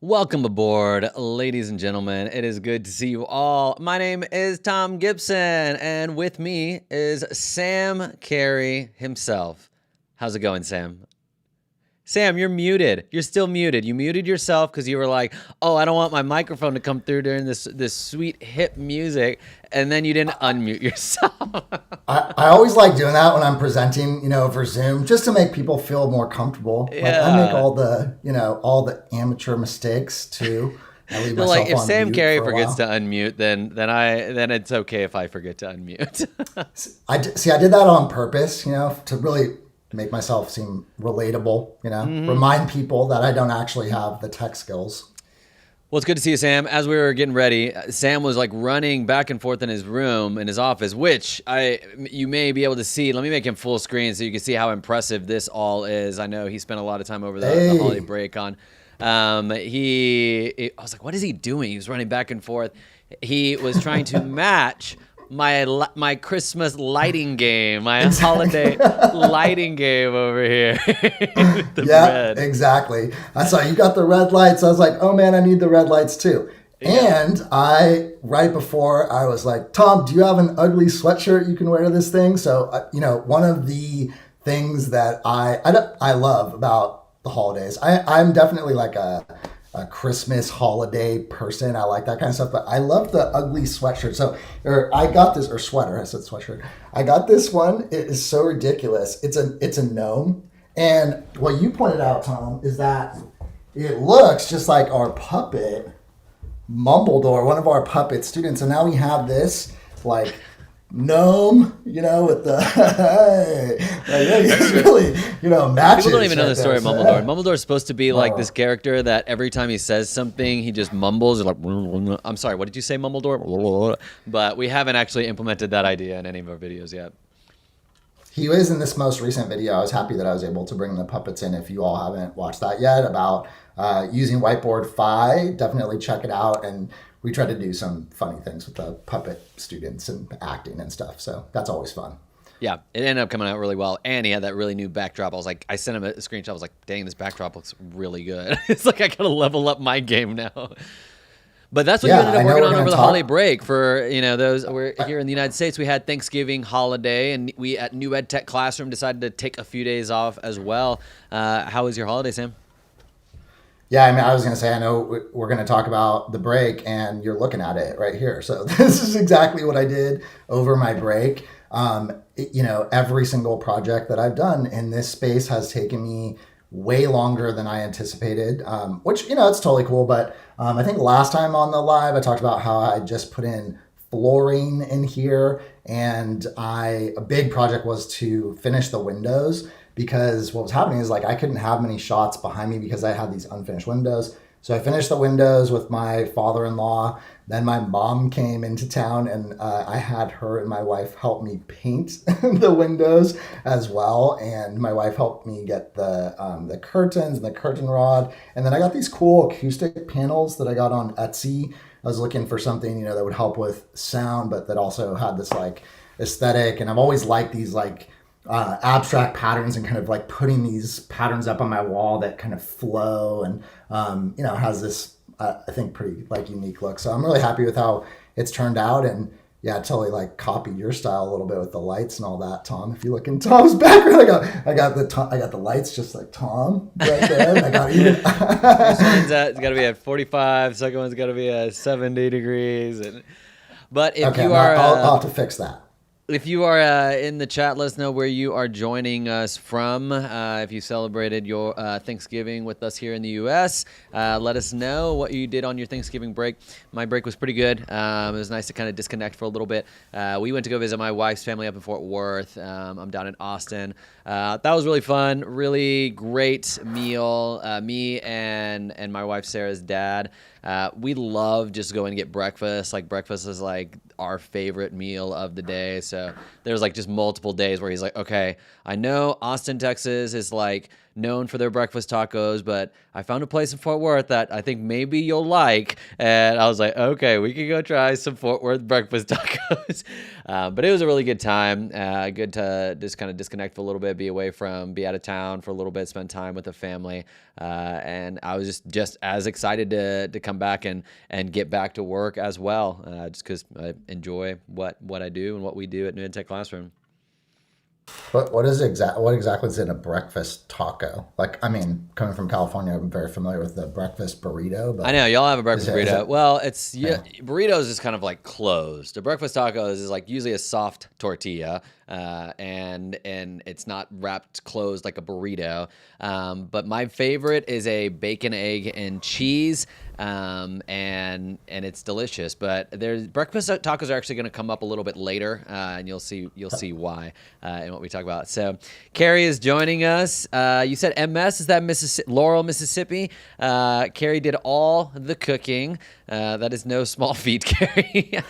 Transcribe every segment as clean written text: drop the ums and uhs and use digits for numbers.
Welcome aboard, ladies and gentlemen. It is good to see you all. My name is Tom Gibson, and with me is Sam Carey himself. How's it going, Sam? Sam, you're muted. You're still muted. You muted yourself because you were like, oh, I don't want my microphone to come through during this sweet hip music, and then you didn't unmute yourself. I always like doing that when I'm presenting, for Zoom, just to make people feel more comfortable. Yeah. Like I make all the amateur mistakes too. I leave myself If on Sam mute Carey for a forgets to while. unmute, then it's okay if I forget to unmute. I did that on purpose, to really make myself seem relatable, remind people that I don't actually have the tech skills. Well, it's good to see you, Sam. As we were getting ready, Sam was like running back and forth in his room, in his office, which you may be able to see. Let me make him full screen so you can see how impressive this all is. I know he spent a lot of time over the holiday break on. I was like, what is he doing? He was running back and forth. He was trying to match my Christmas lighting game, my holiday lighting game over here. Red. Exactly. I saw you got the red lights. I was like, oh man, I need the red lights too. Yeah. And right before I was like, Tom, do you have an ugly sweatshirt you can wear to this thing? So, one of the things that I love about the holidays, I'm definitely like a Christmas holiday person. I like that kind of stuff, but I love the ugly sweatshirt. I got this, or sweater, I said sweatshirt. I got this one. It is so ridiculous. It's a gnome. And what you pointed out, Tom, is that it looks just like our puppet, Mumbledore, one of our puppet students. And now we have this like gnome, with the it's really, matches. People don't even know the story of Mumbledore. Mumbledore is supposed to be like this character that every time he says something, he just mumbles. Like, I'm sorry, what did you say, Mumbledore? But we haven't actually implemented that idea in any of our videos yet. He was in this most recent video. I was happy that I was able to bring the puppets in. If you all haven't watched that yet, about using Whiteboard Fi, definitely check it out. And we try to do some funny things with the puppet students and acting and stuff. So that's always fun. Yeah, it ended up coming out really well. And he had that really new backdrop. I sent him a screenshot. I was like, dang, this backdrop looks really good. It's like I got to level up my game now. But that's what you ended up working on over the holiday break. For those we're here in the United States, we had Thanksgiving holiday, and we at New EdTech Classroom decided to take a few days off as well. How was your holiday, Sam? Yeah, I was going to say, I know we're going to talk about the break, and you're looking at it right here. So this is exactly what I did over my break. Every single project that I've done in this space has taken me way longer than I anticipated, which, it's totally cool. But I think last time on the live, I talked about how I just put in flooring in here. And a big project was to finish the windows, because what was happening is I couldn't have many shots behind me because I had these unfinished windows. So I finished the windows with my father-in-law. Then my mom came into town, and I had her and my wife help me paint the windows as well. And my wife helped me get the curtains and the curtain rod. And then I got these cool acoustic panels that I got on Etsy. I was looking for something, that would help with sound, but that also had this aesthetic. And I've always liked these abstract patterns, and kind of putting these patterns up on my wall that kind of flow and has this I think pretty unique look. So I'm really happy with how it's turned out. And yeah, I totally copied your style a little bit with the lights and all that, Tom. If you look in Tom's background, I got the lights just like Tom right there. And I got even First one's it's got to be at 45. Second one's got to be at 70 degrees. But if you are, I'll have to fix that. If you are in the chat, let us know where you are joining us from. If you celebrated your Thanksgiving with us here in the U.S., let us know what you did on your Thanksgiving break. My break was pretty good. It was nice to kind of disconnect for a little bit. We went to go visit my wife's family up in Fort Worth. I'm down in Austin. That was really fun. Really great meal. Me and my wife Sarah's dad. We love just going to get breakfast. Breakfast is our favorite meal of the day. So there's just multiple days where he's like, okay, I know Austin, Texas is known for their breakfast tacos, but I found a place in Fort Worth that I think maybe you'll like. And I was like, okay, we can go try some Fort Worth breakfast tacos. But it was a really good time. Good to just kind of disconnect for a little bit, be out of town for a little bit, spend time with the family. And I was just as excited to come back and get back to work as well, just because I enjoy what I do and what we do at New EdTech Classroom. What exactly is in a breakfast taco? Like, I mean, coming from California, I'm very familiar with the breakfast burrito. But I know y'all have a breakfast burrito. Well, burritos is kind of like closed. A breakfast taco is like usually a soft tortilla, and it's not wrapped closed like a burrito. But my favorite is a bacon, egg, and cheese. And it's delicious. But breakfast tacos are actually going to come up a little bit later, and you'll see why in what we talk about. So, Carrie is joining us. You said MS, is that Laurel, Mississippi? Carrie did all the cooking. That is no small feat, Carrie.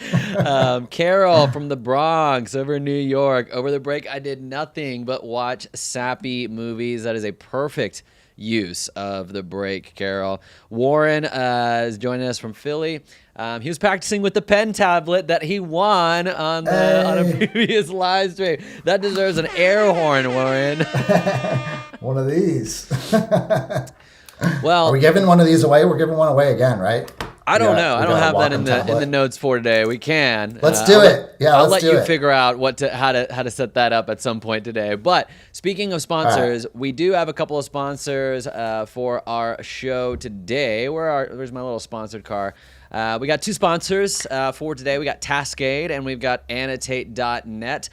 Carol from the Bronx over in New York. Over the break, I did nothing but watch sappy movies. That is a perfect use of the break, Carol. Warren is joining us from Philly. He was practicing with the pen tablet that he won on a previous live stream. That deserves an air horn, Warren. One of these. Well, are we giving one of these away? We're giving one away again, right? I don't know. I don't have that in the notes for today. We can. Let's do it. Yeah, I'll let you figure out how to set that up at some point today. But speaking of sponsors, we do have a couple of sponsors for our show today. Where's my little sponsored car? We got two sponsors for today. We got Taskade and we've got Annotate.net.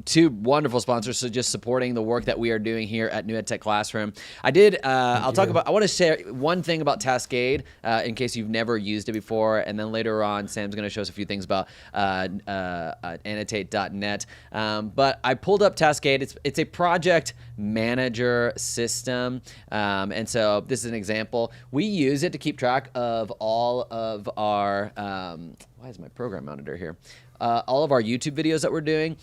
Two wonderful sponsors, so just supporting the work that we are doing here at New EdTech Classroom. I want to share one thing about Taskade in case you've never used it before, and then later on Sam's going to show us a few things about Annotate.net. But I pulled up Taskade. It's a project manager system, and so this is an example. We use it to keep track of all of our why is my program monitor here? All of our YouTube videos that we're doing.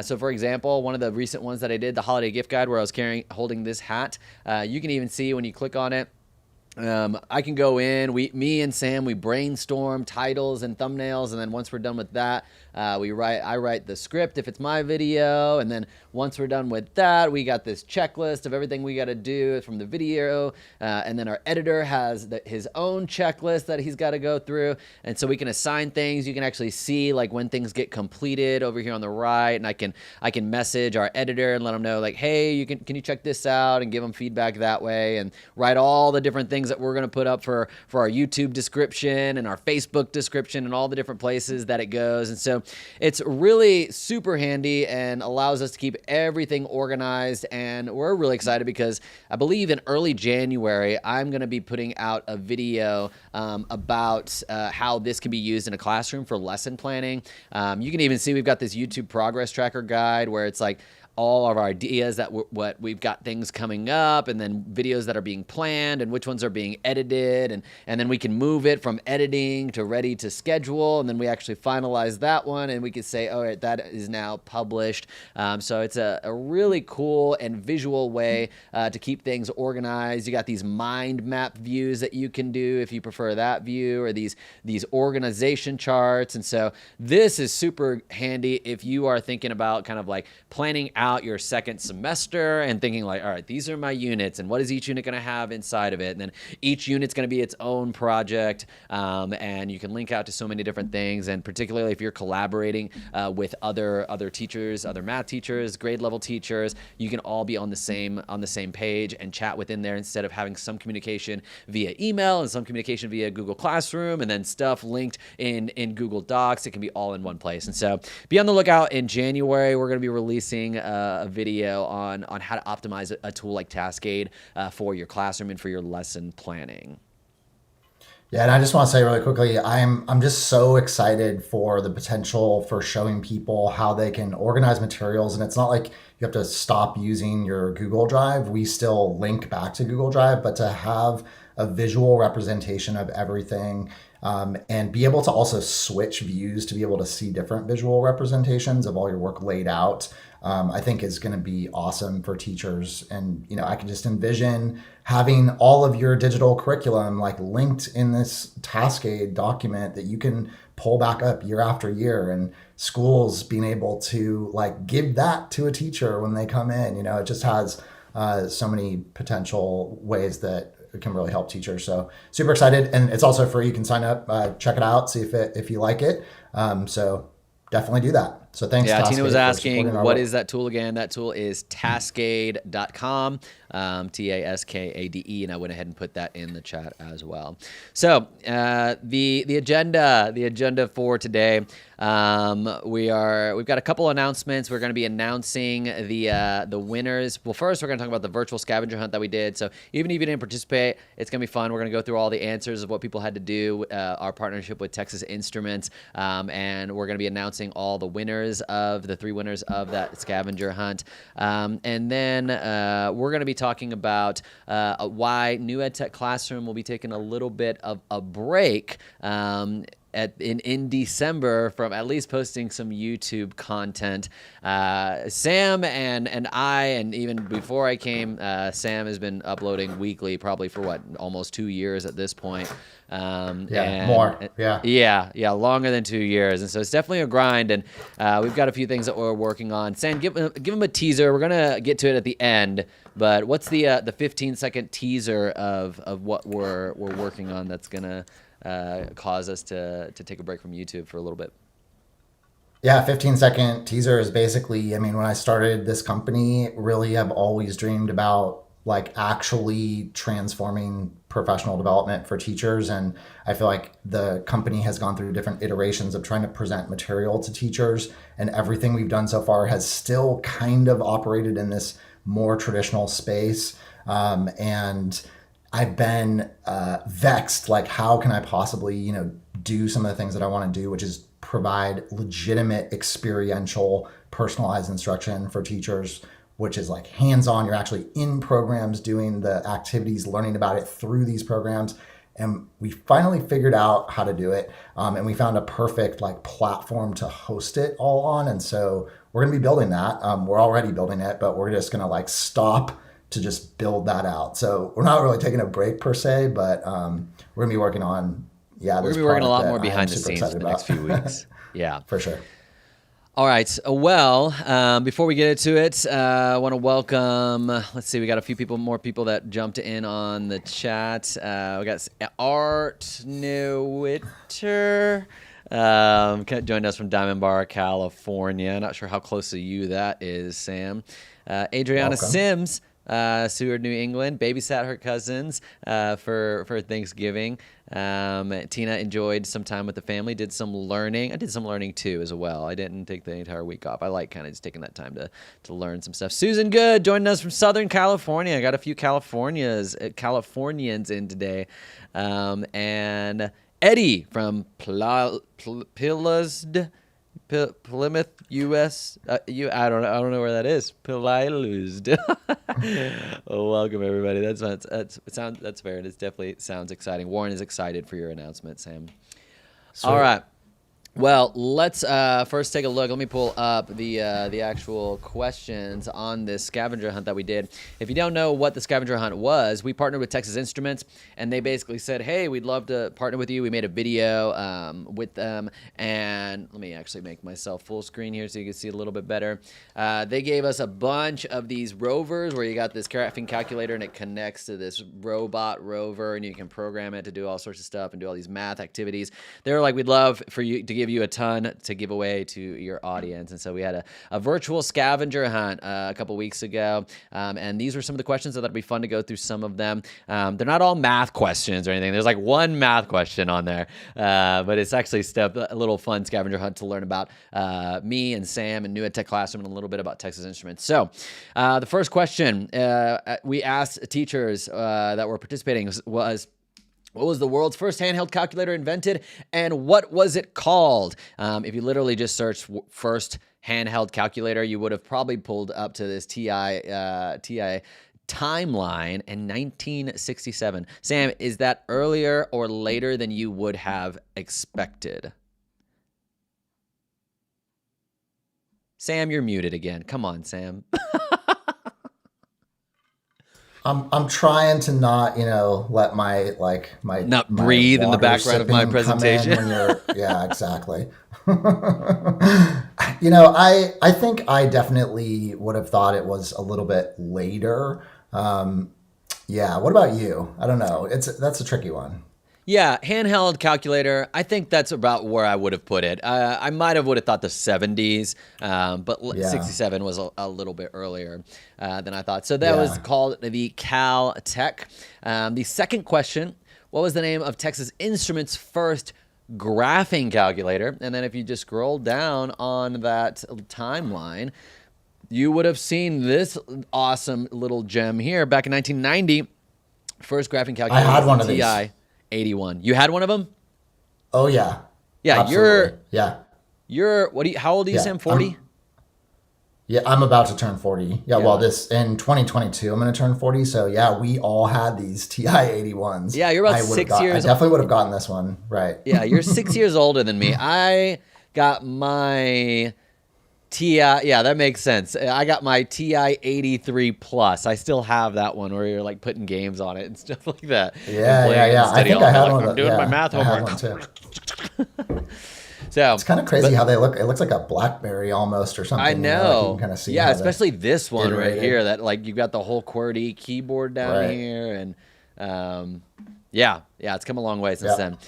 So for example, one of the recent ones that I did, the holiday gift guide, where I was holding this hat, you can even see when you click on it, I can go in, me and Sam, we brainstorm titles and thumbnails, and then once we're done with that, I write the script if it's my video, and then once we're done with that, we got this checklist of everything we got to do from the video, and then our editor has his own checklist that he's got to go through, and so we can assign things. You can actually see like when things get completed over here on the right, and I can message our editor and let them know like, hey, can you check this out, and give them feedback that way, and write all the different things that we're going to put up for our YouTube description and our Facebook description and all the different places that it goes. And so it's really super handy and allows us to keep everything organized. And we're really excited because I believe in early January, I'm going to be putting out a video about how this can be used in a classroom for lesson planning. You can even see we've got this YouTube progress tracker guide where it's like all of our ideas that what we've got things coming up, and then videos that are being planned and which ones are being edited, and then we can move it from editing to ready to schedule, and then we actually finalize that one and we can say, all right, that is now published. So it's a really cool and visual way to keep things organized. You got these mind map views that you can do if you prefer that view, or these organization charts. And so this is super handy if you are thinking about kind of like planning out your second semester and thinking like, all right, these are my units, and what is each unit going to have inside of it? And then each unit's going to be its own project, and you can link out to so many different things. And particularly if you're collaborating with other teachers, other math teachers, grade level teachers, you can all be on the same page and chat within there, instead of having some communication via email and some communication via Google Classroom, and then stuff linked in Google Docs. It can be all in one place. And so be on the lookout. In January, we're going to be releasing a video on how to optimize a tool like Taskade for your classroom and for your lesson planning. Yeah, and I just want to say really quickly, I'm just so excited for the potential for showing people how they can organize materials. And it's not like you have to stop using your Google Drive. We still link back to Google Drive, but to have a visual representation of everything, and be able to also switch views to be able to see different visual representations of all your work laid out, I think is going to be awesome for teachers. And, I can just envision having all of your digital curriculum like linked in this task aid document that you can pull back up year after year, and schools being able to like give that to a teacher when they come in. It just has so many potential ways that it can really help teachers. So super excited. And it's also free. You can sign up, check it out, see if you like it. So definitely do that. So thanks. Yeah, Taskade, Tina was asking, what work. is that tool again? That tool is taskade.com, Taskade, and I went ahead and put that in the chat as well. So the agenda for today, we've got a couple announcements. We're going to be announcing the winners. Well, first we're going to talk about the virtual scavenger hunt that we did. So even if you didn't participate, it's going to be fun. We're going to go through all the answers of what people had to do, our partnership with Texas Instruments, and we're going to be announcing all the three winners of that scavenger hunt. And then we're going to be talking about why New EdTech Classroom will be taking a little bit of a break in December from at least posting some YouTube content. Sam and I, and even before I came, Sam has been uploading weekly, probably for almost 2 years at this point. More. Yeah, longer than 2 years. And so it's definitely a grind, and we've got a few things that we're working on. Sam, give them a teaser. We're gonna get to it at the end, but what's the 15-second teaser of what we're working on that's gonna cause us to take a break from YouTube for a little bit? Yeah, 15-second teaser is basically, when I started this company, really I've always dreamed about like actually transforming professional development for teachers. And I feel like the company has gone through different iterations of trying to present material to teachers. And everything we've done so far has still kind of operated in this more traditional space. And I've been vexed, like how can I possibly, do some of the things that I want to do, which is provide legitimate experiential personalized instruction for teachers, which is like hands-on. You're actually in programs doing the activities, learning about it through these programs. And we finally figured out how to do it. And we found a perfect like platform to host it all on. And so we're going to be building that. We're already building it, but we're just going to like stop to just build that out. So we're not really taking a break per se, but we're going to be working on, we're going to be working a lot more behind the scenes in the next few weeks. Yeah. For sure. All right. Well, before we get into it, I want to welcome, let's see, we got a few more people that jumped in on the chat. We got Art Newitter, joined us from Diamond Bar, California. Not sure how close to you that is, Sam. Adriana Welcome. Sims, Seward, New England, babysat her cousins for Thanksgiving. Tina enjoyed some time with the family, did some learning. I did some learning too as well. I didn't take the entire week off. I like kind of just taking that time to learn some stuff. Susan Good joining us from Southern California. I got a few Californians in today. And Eddie from Plymouth, U.S. I don't know where that is. Pilliluzed. Oh, welcome everybody. That's fair. It definitely sounds exciting. Warren is excited for your announcement, Sam. Sweet. All right. Well, let's first take a look. Let me pull up the actual questions on this scavenger hunt that we did. If you don't know what the scavenger hunt was, we partnered with Texas Instruments, and they basically said, hey, we'd love to partner with you. We made a video with them, and let me actually make myself full screen here so you can see a little bit better. They gave us a bunch of these rovers where you got this graphing calculator, and it connects to this robot rover, and you can program it to do all sorts of stuff and do all these math activities. They were like, we'd love for you to give you a ton to give away to your audience. And so we had a virtual scavenger hunt a couple weeks ago. And these were some of the questions that would be fun to go through some of them. They're not all math questions or anything. There's like one math question on there. But it's actually a little fun scavenger hunt to learn about me and Sam and New EdTech Classroom and a little bit about Texas Instruments. So the first question we asked teachers that were participating was, what was the world's first handheld calculator invented, and what was it called? If you literally just searched first handheld calculator, you would have probably pulled up to this TI timeline in 1967. Sam, is that earlier or later than you would have expected? Sam, you're muted again. Come on, Sam. I'm trying to not, let my Not my breathe in the water background of my sipping come in presentation. when you're, yeah, exactly. I think I definitely would have thought it was a little bit later. Yeah. What about you? I don't know. That's a tricky one. Yeah, handheld calculator. I think that's about where I would have put it. I might have would have thought the 70s, but Yeah. 67 was a little bit earlier than I thought. So that Yeah. was called the Caltech. The second question, what was the name of Texas Instruments' first graphing calculator? And then if you just scroll down on that timeline, you would have seen this awesome little gem here. Back in 1990, first graphing calculator had was one the of these. TI 81. You had one of them? Oh yeah. Yeah, Absolutely. Yeah. you're how old are you, Yeah. Sam? 40? Yeah, I'm about to turn 40. Yeah, Yeah. well, this in 2022, I'm going to turn 40. So yeah, we all had these TI 81s. Yeah, you're about I would have 6 got- years I definitely would have gotten this one, right? Yeah, you're 6 years older than me. I got my TI, yeah, that makes sense. I got my TI 83 plus. I still have that one where you're like putting games on it and stuff like that. Yeah, And playing yeah, it yeah. and I studying think I all had night, one. like, I'm doing my math I had homework. one too. So It's kind of crazy how they look. It looks like a BlackBerry almost or something. I Like you know. can kind of see. Yeah, how especially this one right iterated. here that like you've got the whole QWERTY keyboard down Right. here and yeah, it's come a long way since Yeah. then.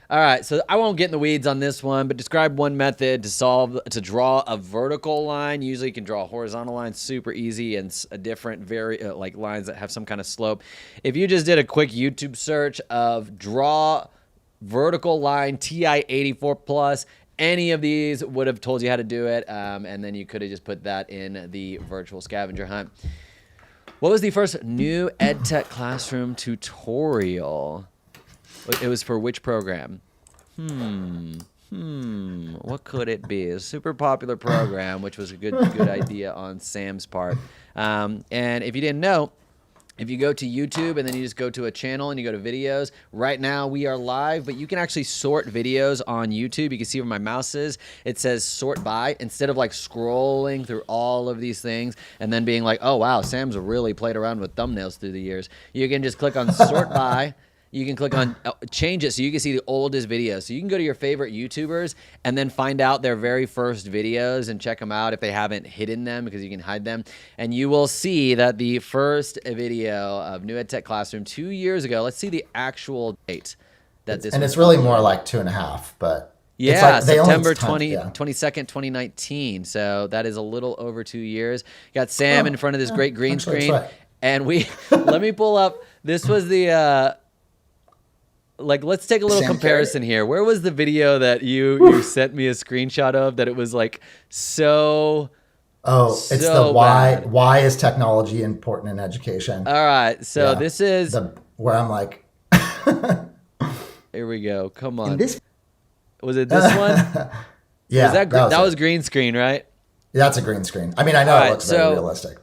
All right, so I won't get in the weeds on this one, but describe one method to draw a vertical line. Usually you can draw a horizontal line super easy and a different like lines that have some kind of slope. If you just did a quick YouTube search of draw vertical line TI 84 plus, any of these would have told you how to do it, and then you could have just put that in the virtual scavenger hunt. What was the first new EdTech classroom tutorial? It was for which program? What could it be? A super popular program, which was a good idea on Sam's part. And if you didn't know, if you go to YouTube and then you just go to a channel and you go to videos, right now we are live, but you can actually sort videos on YouTube. You can see where my mouse is. It says sort by instead of like scrolling through all of these things and then being like, oh, wow, Sam's really played around with thumbnails through the years. You can just click on sort by. You can click on change it so you can see the oldest videos. So you can go to your favorite YouTubers and then find out their very first videos and check them out if they haven't hidden them, because you can hide them. And you will see that the first video of New EdTech Classroom 2 years ago, let's see the actual date that this And was it's really uploaded. more like 2.5, but Yeah, it's like they only September time- yeah. 22nd, 2019. So that is a little over 2 years. Got Sam in front of this great green actually, that's screen. right. And we, let me pull up, this was the, like, let's take a little Sam comparison here. Where was the video that you sent me a screenshot of that it was like so... Oh, it's So the why. bad. Why is technology important in education? All right, so Yeah. this is... Where I'm like, Here we go. Come on. this. Was it this one? Yeah, Was that it. was green screen, right? That's a green screen. I mean, I know All it right, looks very so- realistic.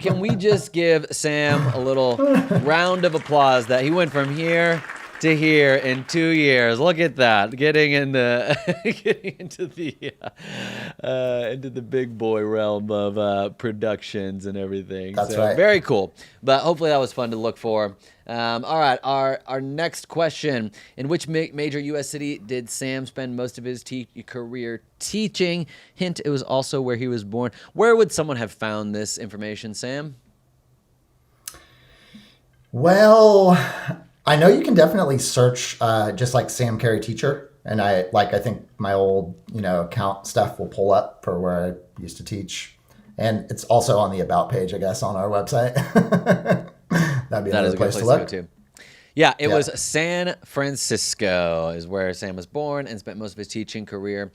Can we just give Sam a little round of applause that he went from here to here in 2 years? Look at that, getting into the big boy realm of productions and everything. That's so, right. Very cool. But hopefully that was fun to look for. All right, our next question: in which major U.S. city did Sam spend most of his career teaching? Hint: it was also where he was born. Where would someone have found this information, Sam? Well, I know you can definitely search just like Sam Carey teacher, and I think my old account stuff will pull up for where I used to teach, and it's also on the about page, I guess, on our website. That'd be That is another a good place to place to look. go too. Yeah, it Yeah. was San Francisco is where Sam was born and spent most of his teaching career.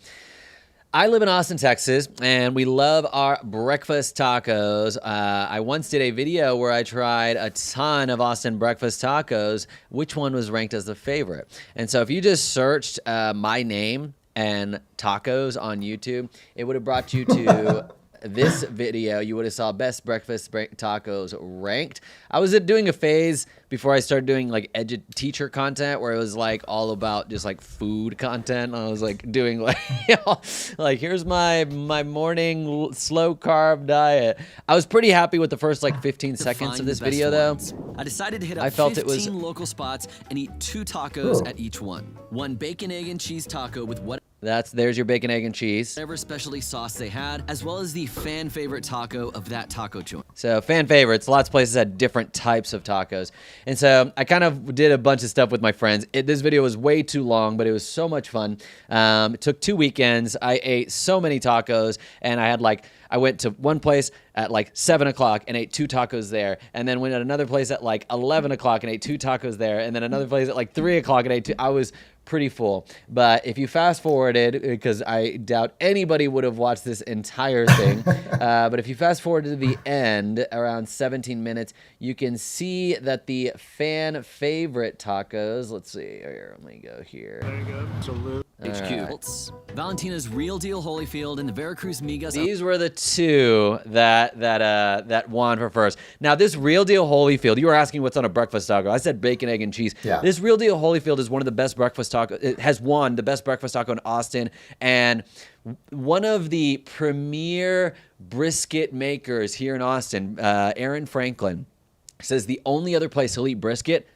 I live in Austin, Texas, and we love our breakfast tacos. I once did a video where I tried a ton of Austin breakfast tacos. Which one was ranked as the favorite? And so if you just searched my name and tacos on YouTube, it would have brought you to this video, you would have saw best breakfast tacos ranked. I was doing a phase before I started doing like teacher content where it was like all about just like food content. I was like doing like, like here's my morning slow carb diet. I was pretty happy with the first like 15 seconds of this video though. I decided to hit up I felt 15 it was local spots and eat 2 tacos at each one. One bacon, egg, and cheese taco with there's your bacon, egg, and cheese. whatever specialty sauce they had, as well as the fan favorite taco of that taco joint. So fan favorites, lots of places had different types of tacos. And so I kind of did a bunch of stuff with my friends. This video was way too long, but it was so much fun. It took 2 weekends. I ate so many tacos, and I went to one place at like 7 o'clock and ate 2 tacos there, and then went at another place at like 11 o'clock and ate 2 tacos there, and then another place at like 3 o'clock and ate 2. I was pretty full. But if you fast forwarded, because I doubt anybody would have watched this entire thing, but if you fast forward to the end, around 17 minutes, you can see that the fan favorite tacos, let's see, here, let me go here. There you go. Salute. HQ. Valentina's Real Deal Holyfield and the Veracruz Migas. These were the 2 that won for first. Now, this Real Deal Holyfield, you were asking what's on a breakfast taco. I said bacon, egg, and cheese. Yeah. This Real Deal Holyfield is one of the best breakfast tacos. It has won the best breakfast taco in Austin, and one of the premier brisket makers here in Austin, Aaron Franklin, says the only other place he'll eat brisket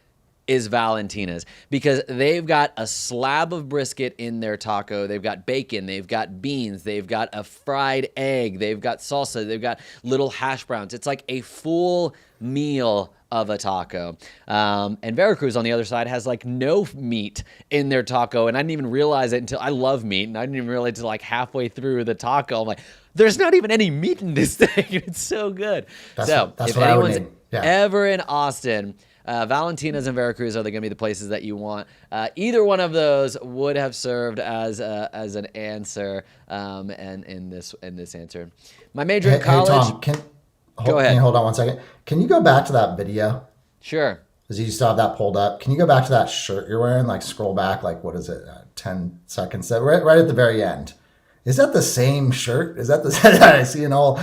is Valentina's, because they've got a slab of brisket in their taco. They've got bacon, they've got beans, they've got a fried egg, they've got salsa, they've got little hash browns. It's like a full meal of a taco. And Veracruz on the other side has like no meat in their taco, and I didn't even realize it until I love meat, and I didn't even realize it until like halfway through the taco. I'm like, there's not even any meat in this thing. It's so good. That's if what I would anyone's need. Yeah. ever in Austin, Valentina's and Veracruz are going to be the places that you want. Either one of those would have served as an answer, and in this answer. My major in college. Hey, Tom, Go ahead. Can you hold on one second? Can you go back to that video? Sure. Because you still have that pulled up. Can you go back to that shirt you're wearing? Like scroll back, like what is it, 10 seconds? Right at the very end. Is that the same shirt? Is that the that I see in all?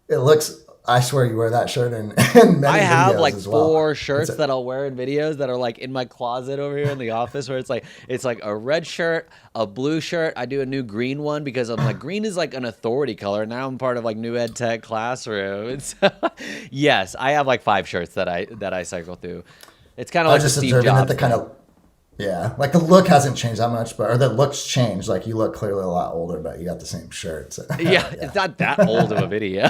It looks. I swear you wear that shirt in many I have videos like as well. 4 shirts that I'll wear in videos that are like in my closet over here in the office, where it's like a red shirt, a blue shirt. I do a new green one because I'm like, green is like an authority color. Now I'm part of like new EdTech classroom. And so, yes, I have like 5 shirts that I cycle through. It's kind of like just the Steve observing Jobs that the kind of like the look hasn't changed that much, or the looks changed. Like you look clearly a lot older, but you got the same shirt. So. Yeah, it's not that old of a video.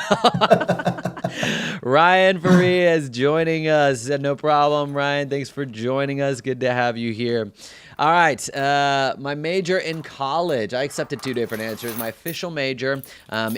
Ryan Faria is joining us. No problem, Ryan. Thanks for joining us. Good to have you here. All right, my major in college. I accepted 2 different answers. My official major,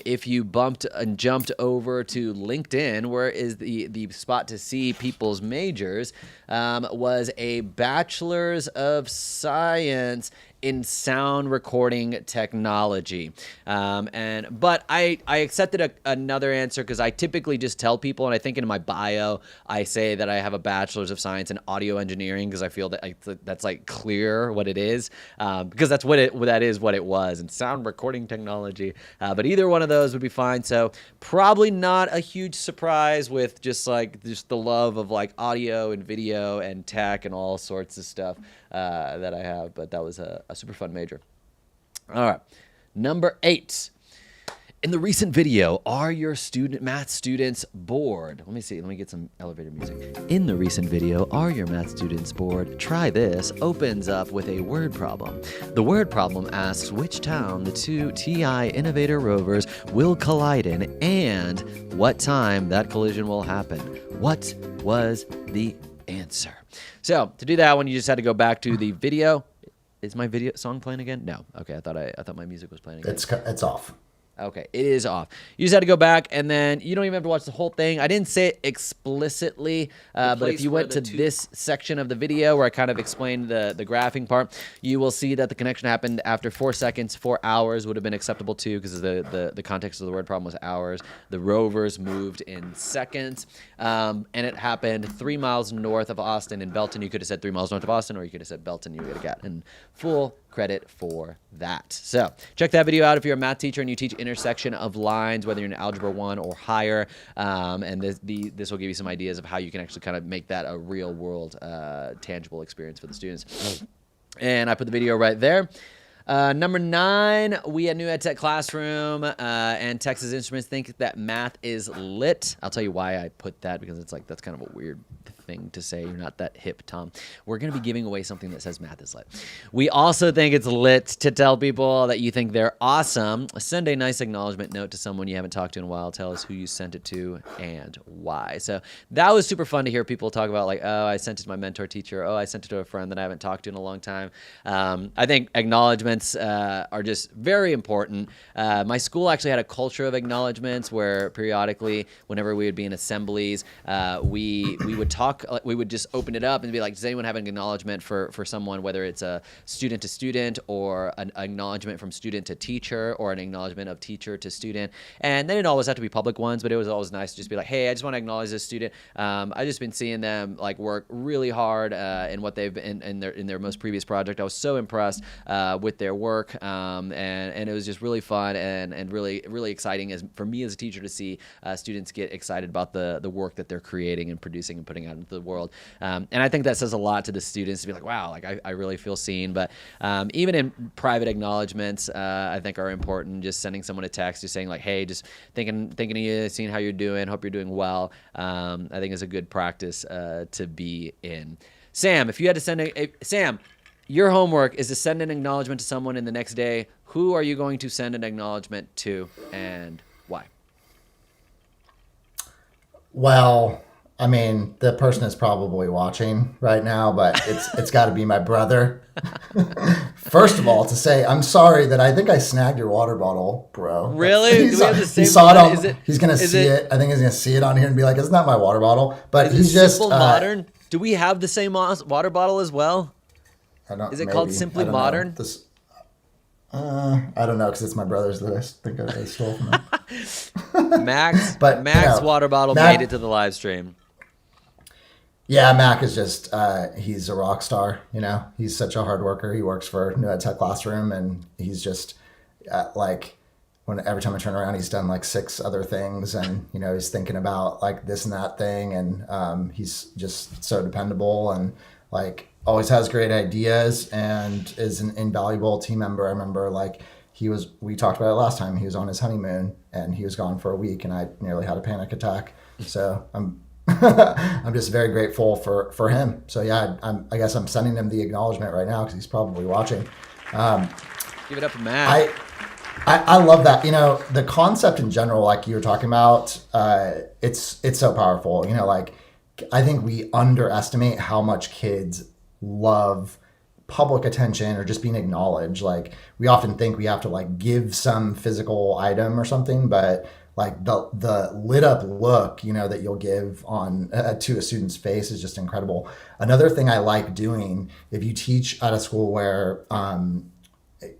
if you bumped and jumped over to LinkedIn, where is the spot to see people's majors, was a Bachelor's of Science in sound recording technology. But I accepted another answer because I typically just tell people, and I think in my bio, I say that I have a Bachelor's of Science in audio engineering because I feel that that's like clear what it is, because that's what it was, and sound recording technology. But either one of those would be fine. So probably not a huge surprise with just the love of like audio and video and tech and all sorts of stuff that I have. But that was a super fun major. All right, number 8. In the recent video, are your math students bored? Let me see. Let me get some elevator music. In the recent video, are your math students bored? Try this. Opens up with a word problem. The word problem asks which town the 2 TI Innovator rovers will collide in and what time that collision will happen. What was the answer? So to do that one, you just had to go back to the video. Is my video song playing again? No. Okay, I thought my music was playing again. It's off. Okay, it is off. You just had to go back, and then you don't even have to watch the whole thing. I didn't say it explicitly, but if you went to this section of the video where I kind of explained the graphing part, you will see that the connection happened after 4 seconds. 4 hours would have been acceptable too, because the context of the word problem was hours. The rovers moved in seconds, and it happened 3 miles north of Austin in Belton. You could have said 3 miles north of Austin, or you could have said Belton. You would have gotten full credit for that. So check that video out if you're a math teacher and you teach intersection of lines, whether you're in Algebra 1 or higher. And this will give you some ideas of how you can actually kind of make that a real world tangible experience for the students. And I put the video right there. Number 9, we at New EdTech Classroom and Texas Instruments think that math is lit. I'll tell you why I put that, because it's like that's kind of a weird thing to say. You're not that hip, Tom. We're going to be giving away something that says math is lit. We also think it's lit to tell people that you think they're awesome. Send a nice acknowledgement note to someone you haven't talked to in a while. Tell us who you sent it to and why. So that was super fun to hear people talk about, like, oh, I sent it to my mentor teacher. Oh, I sent it to a friend that I haven't talked to in a long time. I think acknowledgements are just very important. My school actually had a culture of acknowledgements where periodically, whenever we would be in assemblies, we would talk. We would just open it up and be like, does anyone have an acknowledgement for someone, whether it's a student to student or an acknowledgement from student to teacher or an acknowledgement of teacher to student. And they didn't always have to be public ones, but it was always nice to just be like, hey, I just want to acknowledge this student. I've just been seeing them like work really hard in what they've been in their most previous project. I was so impressed with their work, and it was just really fun and really, really exciting for me as a teacher to see students get excited about the work that they're creating and producing and putting out into the world. And I think that says a lot to the students to be like, wow, like I really feel seen. But even in private acknowledgments, I think are important. Just sending someone a text, just saying like, hey, just thinking of you, seeing how you're doing, hope you're doing well. I think is a good practice to be in. Sam, if you had to send Sam, your homework is to send an acknowledgement to someone in the next day. Who are you going to send an acknowledgement to and why? Well, I mean, the person is probably watching right now, but it's got to be my brother. First of all, to say, I'm sorry that I think I snagged your water bottle, bro. Really? Do we have the same he saw one? it on, he's going to see it. I think he's going to see it on here and be like, isn't that my water bottle? But he's just... Simple Modern? Do we have the same water bottle as well? Is it called Simply Modern? I don't know, because it's my brother's that I think I stole from him. Max water bottle made it to the live stream. Yeah, Mac is just, he's a rock star, you know. He's such a hard worker. He works for New EdTech Classroom, and he's just, every time I turn around, he's done like 6 other things, and, you know, he's thinking about like this and that thing, and he's just so dependable and like always has great ideas and is an invaluable team member. I remember like we talked about it last time, he was on his honeymoon, and he was gone for a week, and I nearly had a panic attack. So I'm just very grateful for him. So yeah, I guess I'm sending him the acknowledgement right now because he's probably watching. Give it up for Matt. I love that. You know, the concept in general, like you were talking about, it's so powerful. You know, like I think we underestimate how much kids love public attention or just being acknowledged. Like we often think we have to like give some physical item or something, but like the lit up look, you know, that you'll give on to a student's face is just incredible. Another thing I like doing, if you teach at a school where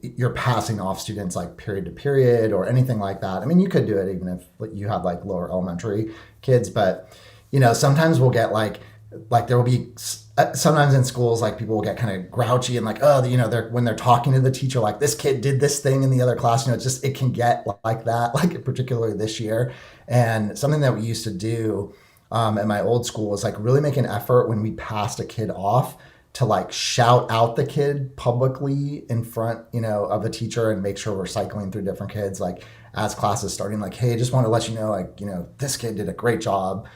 you're passing off students like period to period or anything like that. I mean, you could do it even if you had like lower elementary kids, but you know, sometimes we'll get like there will be sometimes in schools, like people will get kind of grouchy and like, oh, you know, when they're talking to the teacher, like this kid did this thing in the other class, you know, it can get like that, like particularly this year. And something that we used to do at my old school was like really make an effort when we passed a kid off to like shout out the kid publicly in front, you know, of the teacher and make sure we're cycling through different kids, like as class is starting, like, hey, just want to let you know, like, you know, this kid did a great job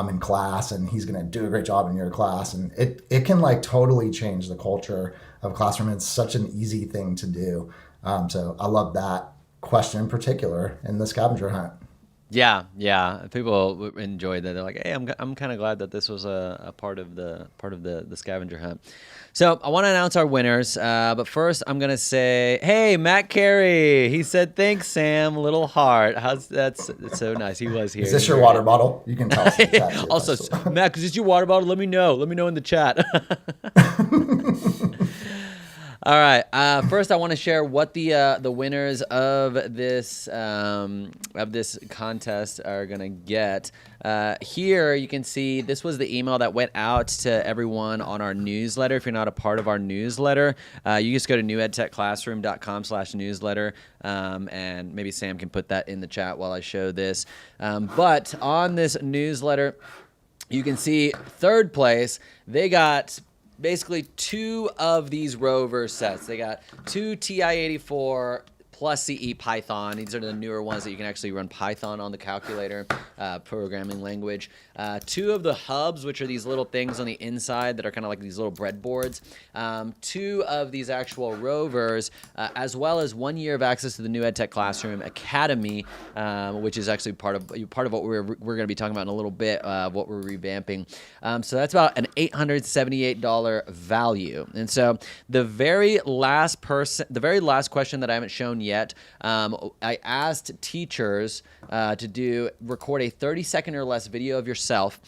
in class and he's going to do a great job in your class. And it can like totally change the culture of a classroom. It's such an easy thing to do. So I love that question in particular in the scavenger hunt. Yeah. People enjoyed that. They're like, hey, I'm kind of glad that this was a part of the scavenger hunt. So I want to announce our winners, but first I'm gonna say, hey, Matt Carey. He said, thanks, Sam. Little heart. That's so nice. He was here. Is this your water bottle? You can tell us in the chat. Also, Matt, is this your water bottle? Let me know in the chat. All right. First, I want to share what the winners of this contest are gonna get. Here you can see this was the email that went out to everyone on our newsletter. If you're not a part of our newsletter, you just go to newedtechclassroom.com/newsletter, and maybe Sam can put that in the chat while I show this. But on this newsletter, you can see third place. They got basically 2 of these rover sets. They got 2 TI-84 plus CE Python. These are the newer ones that you can actually run Python on the calculator, programming language. 2 of the hubs, which are these little things on the inside that are kind of like these little breadboards. 2 of these actual rovers, as well as 1 year of access to the new EdTech Classroom Academy, which is actually part of what we're going to be talking about in a little bit, what we're revamping. So that's about an $878 value. And so the very last question that I haven't shown yet, I asked teachers to record a 30-second or less video of yourself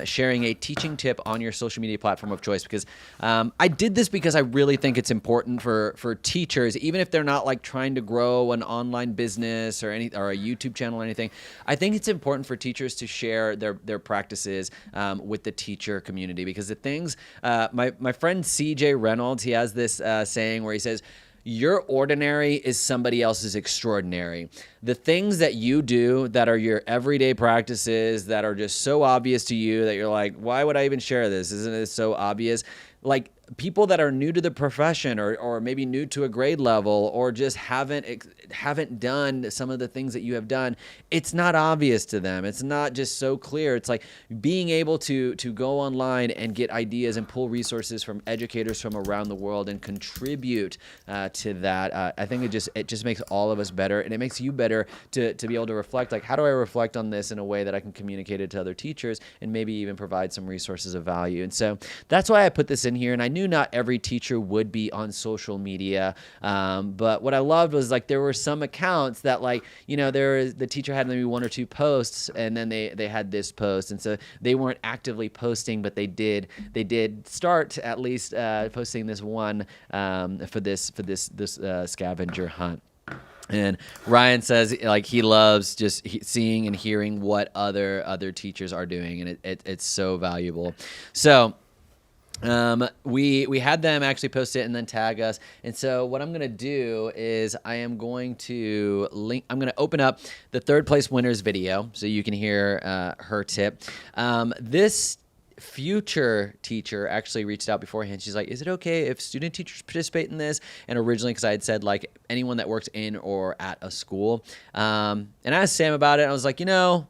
sharing a teaching tip on your social media platform of choice, because I did this because I really think it's important for teachers, even if they're not like trying to grow an online business or a YouTube channel or anything. I think it's important for teachers to share their practices with the teacher community, because the things my friend CJ Reynolds, he has this saying where he says, your ordinary is somebody else's extraordinary. The things that you do that are your everyday practices that are just so obvious to you that you're like, why would I even share this? Isn't it so obvious? Like, people that are new to the profession or maybe new to a grade level or just haven't done some of the things that you have done, it's not obvious to them. It's not just so clear. It's like being able to go online and get ideas and pull resources from educators from around the world and contribute to that. I think it just makes all of us better, and it makes you better to be able to reflect, like, how do I reflect on this in a way that I can communicate it to other teachers and maybe even provide some resources of value. And so that's why I put this in here. And I knew not every teacher would be on social media, but what I loved was, like, there were some accounts that, like, the teacher had maybe 1 or 2 posts, and then they had this post, and so they weren't actively posting, but they did start at least posting this one for this scavenger hunt. And Ryan says, like, he loves just seeing and hearing what other teachers are doing, and it's so valuable. So we had them actually post it and then tag us. And so what I'm going to do is I'm going to open up the third place winner's video so you can hear her tip. This future teacher actually reached out beforehand. She's like, is it okay if student teachers participate in this? And originally, because I had said, like, anyone that works in or at a school. And I asked Sam about it. And I was like,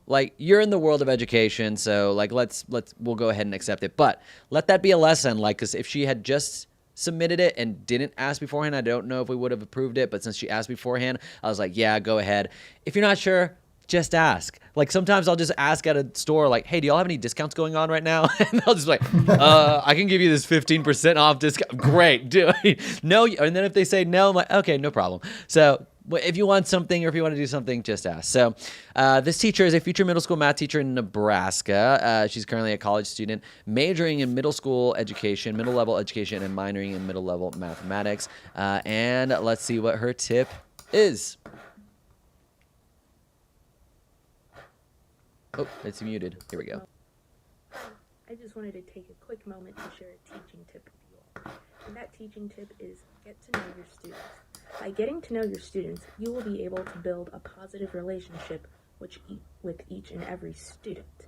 like, you're in the world of education, so, like, we'll go ahead and accept it. But let that be a lesson, like, because if she had just submitted it and didn't ask beforehand, I don't know if we would have approved it. But since she asked beforehand, I was like, yeah, go ahead. If you're not sure, just ask. Like, sometimes I'll just ask at a store, like, hey, do y'all have any discounts going on right now? And they'll just be like, I can give you this 15% off discount. Great, do it. No. And then if they say no, I'm like, okay, no problem. So if you want something or if you want to do something, just ask. So this teacher is a future middle school math teacher in Nebraska. She's currently a college student majoring in middle level education, and minoring in middle level mathematics. And let's see what her tip is. Oh, it's muted. Here we go. I just wanted to take a quick moment to share a teaching tip with you all. And that teaching tip is get to know your students. By getting to know your students, you will be able to build a positive relationship with each and every student.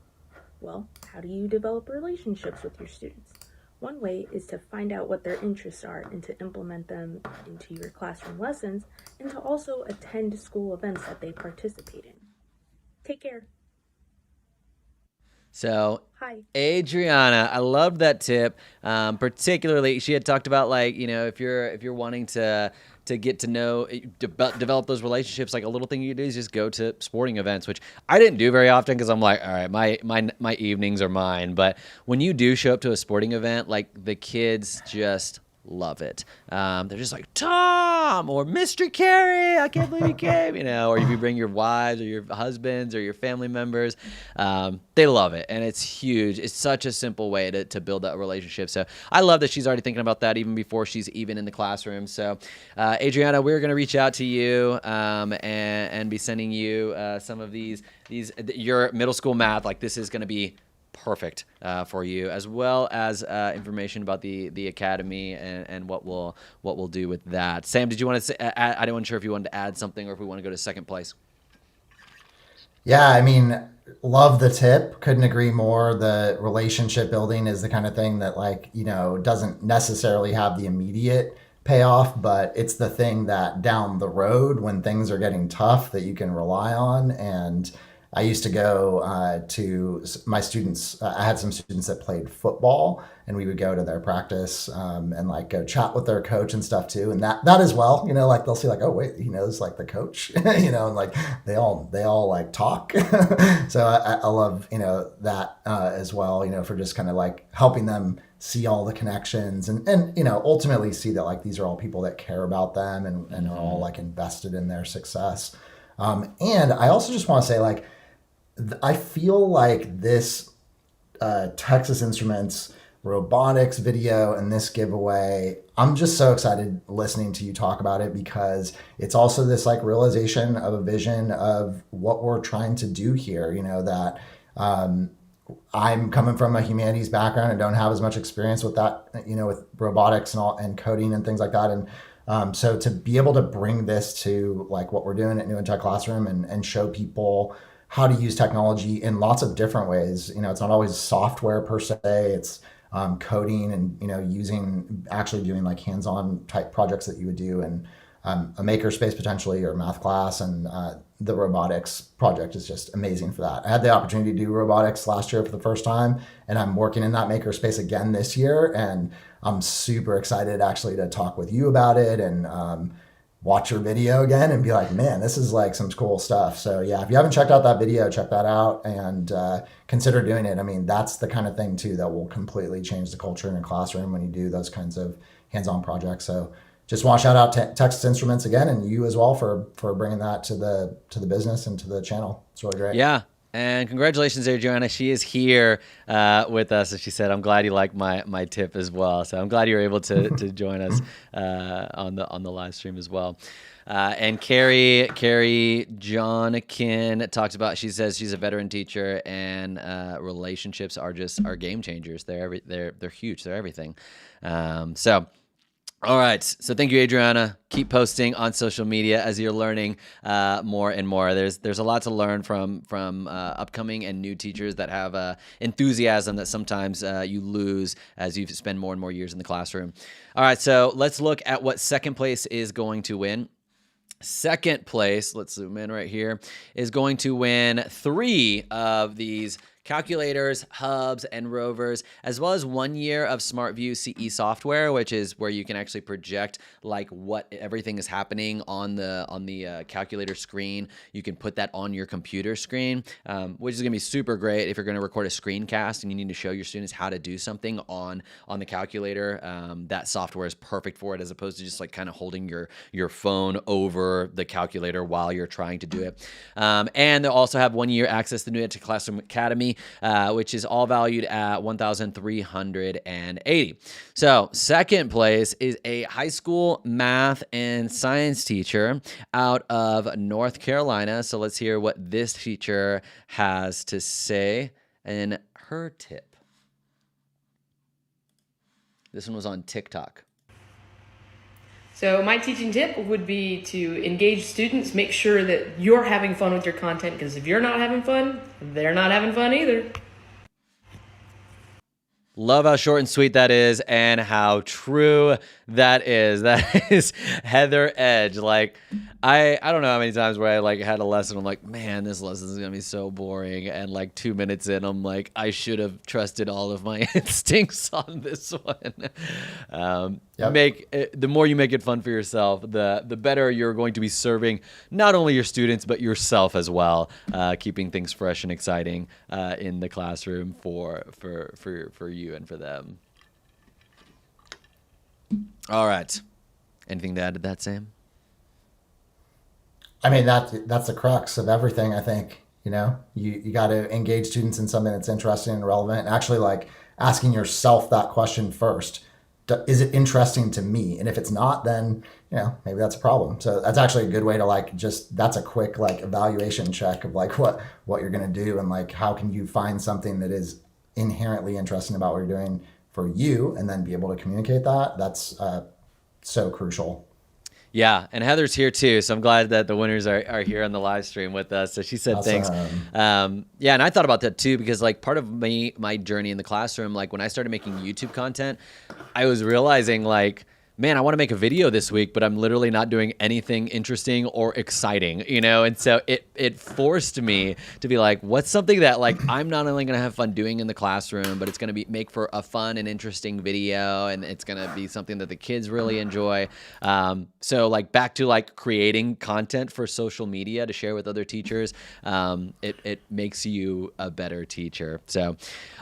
Well, how do you develop relationships with your students? One way is to find out what their interests are and to implement them into your classroom lessons, and to also attend school events that they participate in. Take care. So, Hi. Adriana, I loved that tip. Particularly, she had talked about, like, if you're wanting to get to know, develop those relationships, like, a little thing you do is just go to sporting events, which I didn't do very often because I'm like, all right, my evenings are mine. But when you do show up to a sporting event, like, the kids just love it. They're just like, Tom or Mr. Carey, I can't believe you came, or if you bring your wives or your husbands or your family members, they love it. And it's huge. It's such a simple way to build that relationship. So I love that she's already thinking about that even before she's even in the classroom. So Adriana, we're going to reach out to you and be sending you some of your middle school math. Like, this is going to be perfect for you, as well as information about the academy and what we'll do with that. Sam, did you want to say? I wasn't sure if you wanted to add something or if we want to go to second place. Yeah, I mean, love the tip. Couldn't agree more. The relationship building is the kind of thing that, like, doesn't necessarily have the immediate payoff, but it's the thing that down the road, when things are getting tough, that you can rely on. And I used to go to my students. I had some students that played football, and we would go to their practice and like go chat with their coach and stuff too. And that as well, like they'll see like, oh wait, he knows like the coach, and like they all like talk. So I love that as well, for just kind of like helping them see all the connections and ultimately see that like these are all people that care about them and are all like invested in their success. And I also just want to say, like, I feel like this Texas Instruments robotics video and this giveaway, I'm just so excited listening to you talk about it, because it's also this like realization of a vision of what we're trying to do here, that I'm coming from a humanities background and don't have as much experience with that, with robotics and coding and things like that. And so to be able to bring this to like what we're doing at New EdTech Classroom and show people how to use technology in lots of different ways. It's not always software per se. It's coding and, actually doing like hands-on type projects that you would do in a makerspace potentially, or math class. And the robotics project is just amazing for that. I had the opportunity to do robotics last year for the first time, and I'm working in that makerspace again this year. And I'm super excited actually to talk with you about it and watch your video again and be like, man, this is like some cool stuff. So yeah, if you haven't checked out that video, check that out and consider doing it. I mean, that's the kind of thing too that will completely change the culture in a classroom when you do those kinds of hands-on projects. So just want to shout out Texas Instruments again, and you as well for bringing that to the business and to the channel. It's really great. Yeah. And congratulations, Adriana. She is here with us. As she said, I'm glad you like my tip as well. So I'm glad you were able to join us on the live stream as well. And Carrie Johnkin talks about, she says she's a veteran teacher, and relationships are game changers. They're huge. They're everything. All right. So thank you, Adriana. Keep posting on social media as you're learning more and more. There's a lot to learn from upcoming and new teachers that have enthusiasm that sometimes you lose as you spend more and more years in the classroom. All right. So let's look at what second place is going to win. Second place, let's zoom in right here, is going to win 3 of these calculators, hubs, and rovers, as well as 1 year of SmartView CE software, which is where you can actually project like what everything is happening on the calculator screen. You can put that on your computer screen, which is going to be super great if you're going to record a screencast and you need to show your students how to do something on the calculator. That software is perfect for it, as opposed to just like kind of holding your phone over the calculator while you're trying to do it. And they'll also have 1 year access to the New EdTech Classroom Academy, which is all valued at $1,380. So second place is a high school math and science teacher out of North Carolina. So let's hear what this teacher has to say in her tip. This one was on TikTok. So my teaching tip would be to engage students, make sure that you're having fun with your content, because if you're not having fun, they're not having fun either. Love how short and sweet that is, and how true that is. That is Heather Edge. Like, I don't know how many times where I like had a lesson, I'm like, man, this lesson is gonna be so boring, and like 2 minutes in, I'm like, I should have trusted all of my instincts on this one. The more you make it fun for yourself, the better you're going to be serving not only your students but yourself as well, keeping things fresh and exciting in the classroom for you and for them. All right. Anything to add to that, Sam? I mean, that's the crux of everything, I think. You got to engage students in something that's interesting and relevant, and actually like asking yourself that question first. Is it interesting to me? And if it's not, then, maybe that's a problem. So that's actually a good way to like, that's a quick like evaluation check of like what you're going to do, and like, how can you find something that is inherently interesting about what you're doing for you, and then be able to communicate that. That's so crucial. Yeah, and Heather's here too, so I'm glad that the winners are here on the live stream with us. So she said Awesome. thanks. Yeah, and I thought about that too, because like part of my journey in the classroom, like when I started making YouTube content, I was realizing like, man, I want to make a video this week, but I'm literally not doing anything interesting or exciting, And so it forced me to be like, what's something that like I'm not only going to have fun doing in the classroom, but it's going to make for a fun and interesting video, and it's going to be something that the kids really enjoy. So like back to like creating content for social media to share with other teachers, it makes you a better teacher. So,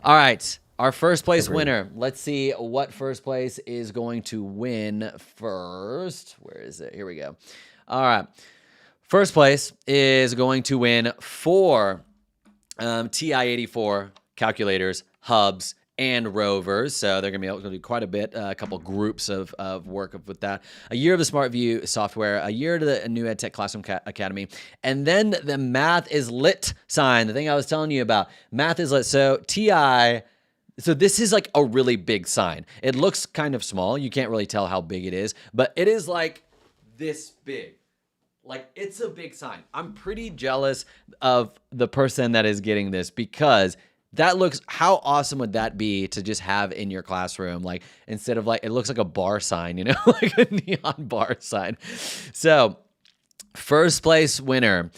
all right. Our first place winner. Let's see what first place is going to win first. Where is it? Here we go. All right. First place is going to win 4 TI-84 calculators, hubs, and rovers. So they're going to be able to do quite a bit, a couple groups of work with that. A year of the SmartView software, a year to the new EdTech Classroom Academy, and then the Math is Lit sign, the thing I was telling you about. Math is Lit. So TI... So this is like a really big sign. It looks kind of small. You can't really tell how big it is, but it is like this big. Like it's a big sign. I'm pretty jealous of the person that is getting this, because that looks, how awesome would that be to just have in your classroom? Like instead of like, it looks like a bar sign, like a neon bar sign. So first place winner.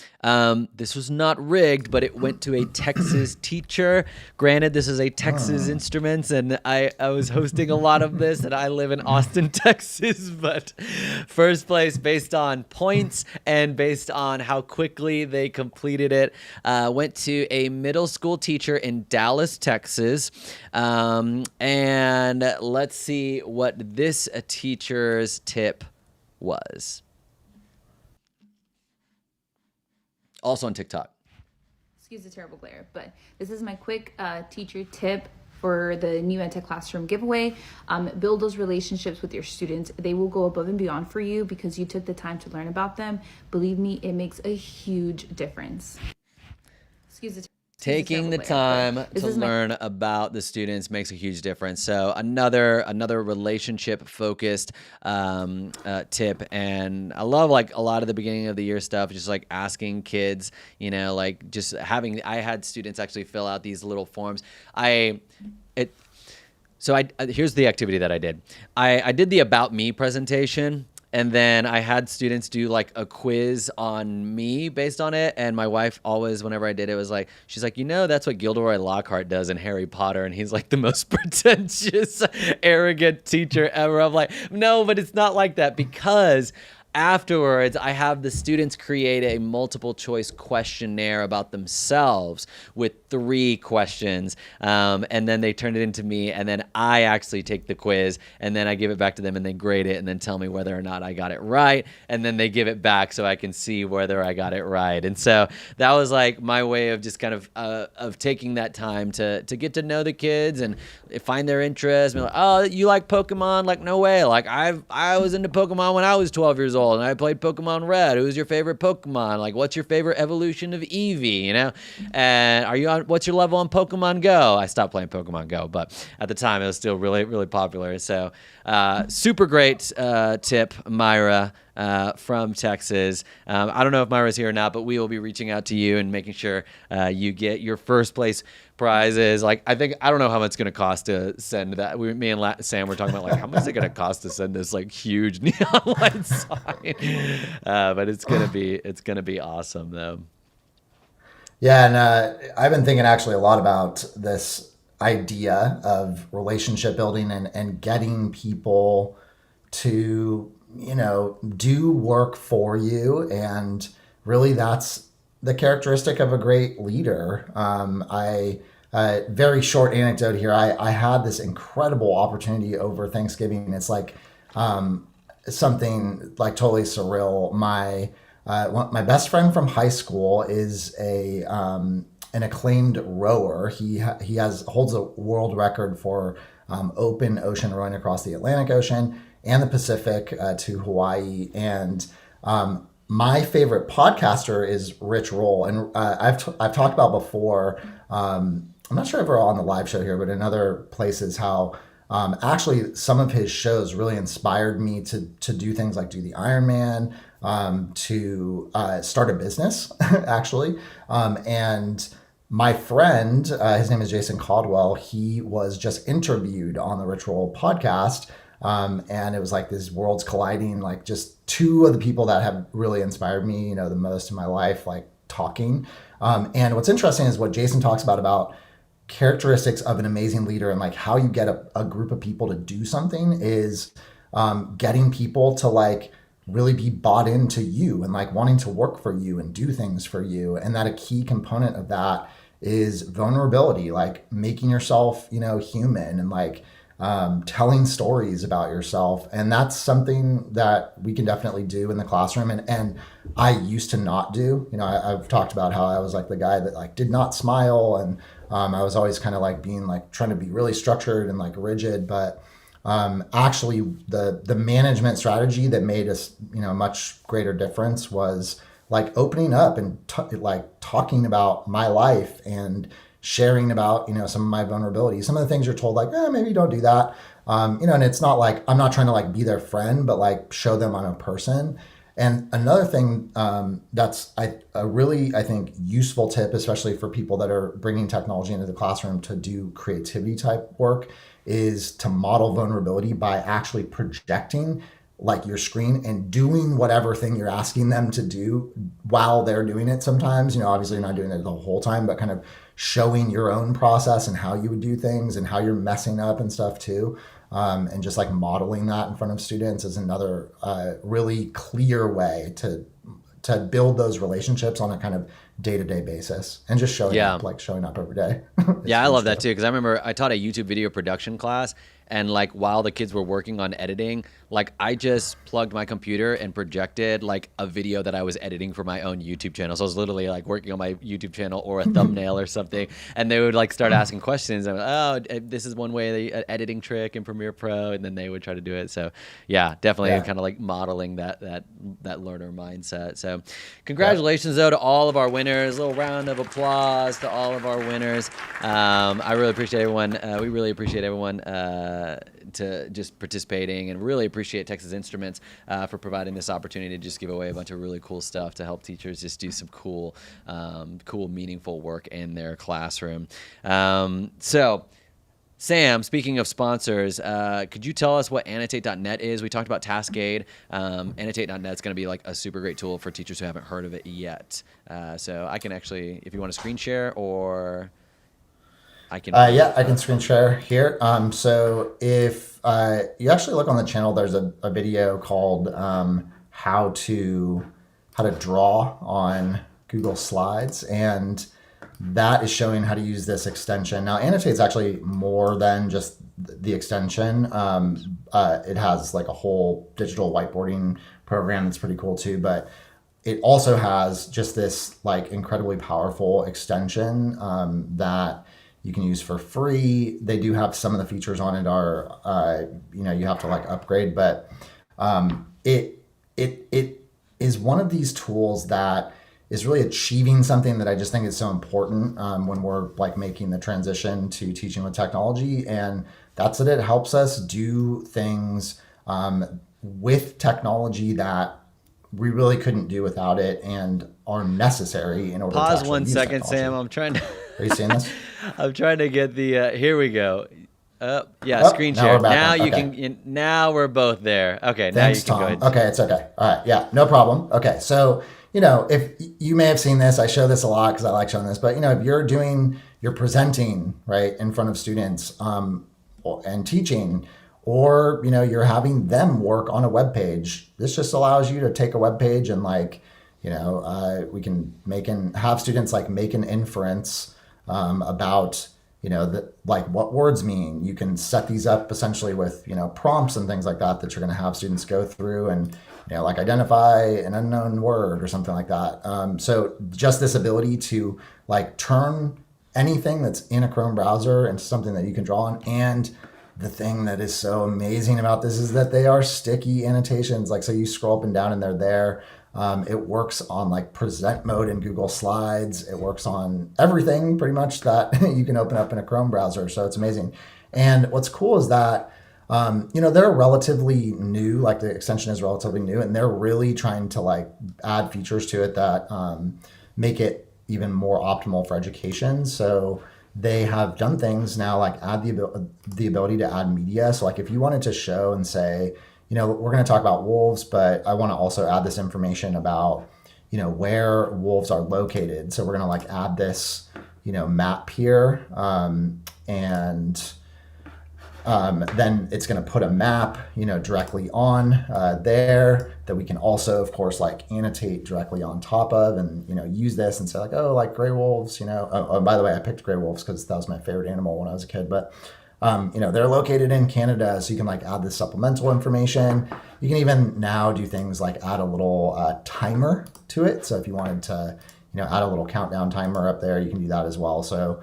This was not rigged, but it went to a Texas teacher. Granted, this is a Texas Instruments, and I was hosting a lot of this, and I live in Austin, Texas. But first place based on points and based on how quickly they completed it went to a middle school teacher in Dallas, Texas. And let's see what this teacher's tip was. Also on TikTok. Excuse the terrible glare, but this is my quick teacher tip for the new EdTech Classroom giveaway. Build those relationships with your students. They will go above and beyond for you because you took the time to learn about them. Believe me, it makes a huge difference. Taking the time to learn about the students makes a huge difference. So another relationship focused tip, and I love like a lot of the beginning of the year stuff, just like asking kids, like just having. I had students actually fill out these little forms. So here's the activity that I did. I did the About Me presentation. And then I had students do like a quiz on me based on it. And my wife always, whenever I did it, was like, she's like, that's what Gilderoy Lockhart does in Harry Potter. And he's like the most pretentious, arrogant teacher ever. I'm like, no, but it's not like that, because afterwards, I have the students create a multiple choice questionnaire about themselves with 3 questions. And then they turn it into me. And then I actually take the quiz, and then I give it back to them, and they grade it and then tell me whether or not I got it right. And then they give it back so I can see whether I got it right. And so that was like my way of just kind of taking that time to get to know the kids and find their interest. Like, oh, you like Pokemon? Like, no way. Like I was into Pokemon when I was 12 years old. And I played Pokemon Red. Who's your favorite Pokemon? Like, what's your favorite evolution of Eevee, And what's your level on Pokemon Go? I stopped playing Pokemon Go, but at the time it was still really, really popular. So super great tip, Myra, from Texas. I don't know if Myra's here or not, but we will be reaching out to you and making sure you get your first place prizes. Like, I don't know how much it's going to cost to send that. Me and Sam were talking about like, how much is it going to cost to send this like huge neon light sign? But it's going to be awesome though. Yeah. And I've been thinking actually a lot about this idea of relationship building and getting people to, do work for you. And really that's the characteristic of a great leader. Very short anecdote here. I had this incredible opportunity over Thanksgiving. It's like something like totally surreal. My best friend from high school is an acclaimed rower. He holds a world record for open ocean rowing across the Atlantic Ocean and the Pacific to Hawaii. And my favorite podcaster is Rich Roll, and I've talked about before. I'm not sure if we're on the live show here, but in other places, how actually some of his shows really inspired me to do things like do the Ironman, to start a business, actually. And my friend, his name is Jason Caldwell, he was just interviewed on the Rich Roll podcast. And it was like these worlds colliding, like just two of the people that have really inspired me, the most in my life, like talking. And what's interesting is what Jason talks about characteristics of an amazing leader, and like how you get a group of people to do something is getting people to like really be bought into you and like wanting to work for you and do things for you. And that a key component of that is vulnerability, like making yourself, human, and like telling stories about yourself. And that's something that we can definitely do in the classroom. And I used to not do, I've talked about how I was like the guy that like did not smile. And I was always kind of like being like trying to be really structured and like rigid. But actually the management strategy that made us, much greater difference was like opening up and like talking about my life and sharing about, some of my vulnerabilities, some of the things you're told, like, maybe don't do that. And it's not like, I'm not trying to like be their friend, but like show them I'm a person. And another thing that's a really, I think, useful tip, especially for people that are bringing technology into the classroom to do creativity type work, is to model vulnerability by actually projecting like your screen and doing whatever thing you're asking them to do while they're doing it sometimes. Obviously you're not doing it the whole time, but kind of showing your own process and how you would do things and how you're messing up and stuff too. And just like modeling that in front of students is another really clear way to build those relationships on a kind of day-to-day basis, and just showing up every day. Yeah, I love that too, because I remember I taught a YouTube video production class, and like while the kids were working on editing, like I just plugged my computer and projected like a video that I was editing for my own YouTube channel. So I was literally like working on my YouTube channel or a thumbnail or something, and they would like start asking questions. I'm like, this is one way, the editing trick in Premiere Pro, and then they would try to do it. So yeah, definitely kind of like modeling that learner mindset. So congratulations though to all of our winners. A little round of applause to all of our winners. I really appreciate everyone. We really appreciate everyone to just participating, and really appreciate Texas Instruments for providing this opportunity to just give away a bunch of really cool stuff to help teachers just do some cool, meaningful work in their classroom. So, Sam, speaking of sponsors, could you tell us what annotate.net is? We talked about TaskAid. Annotate.net is going to be like a super great tool for teachers who haven't heard of it yet. So I can actually, if you want to screen share, or I can. I can screen share here. So if you actually look on the channel, there's a video called how to draw on Google Slides, and that is showing how to use this extension. Now, Annotate's actually more than just the extension. It has like a whole digital whiteboarding program that's pretty cool too, but it also has just this like incredibly powerful extension that you can use for free. They do have some of the features on it are, you have to like upgrade, but it is one of these tools that is really achieving something that I just think is so important when we're like making the transition to teaching with technology. And that's that it helps us do things with technology that we really couldn't do without it and are necessary in order to Pause actually 1 use second, technology. Sam. I'm trying to. Are you seeing this? I'm trying to get the. Here we go. Screen now share. we're back Now on. you Okay. can. Now we're both there. Okay. Thanks, now you can Tom. go ahead. Okay, it's okay. All right, yeah, no problem. Okay, so if you may have seen this, I show this a lot because I like showing this. But if you're presenting right in front of students and teaching, or you're having them work on a web page. This just allows you to take a web page and we can have students like make an inference about like what words mean. You can set these up essentially with, prompts and things like that you're going to have students go through and, like identify an unknown word or something like that. So just this ability to like turn anything that's in a Chrome browser into something that you can draw on. And the thing that is so amazing about this is that they are sticky annotations. Like, so you scroll up and down and they're there. It works on like present mode in Google Slides. It works on everything pretty much that you can open up in a Chrome browser. So it's amazing. And what's cool is that, they're relatively new, like the extension is relatively new, and they're really trying to like add features to it that make it even more optimal for education. So they have done things now like add the ability to add media. So like if you wanted to show and say, we're going to talk about wolves, but I want to also add this information about, where wolves are located. So we're going to like add this, map here. Then it's going to put a map, directly on there that we can also, of course, like annotate directly on top of and, use this and say like, oh, like gray wolves, oh, by the way, I picked gray wolves because that was my favorite animal when I was a kid. But, they're located in Canada, so you can like add this supplemental information. You can even now do things like add a little timer to it. So if you wanted to, add a little countdown timer up there, you can do that as well. So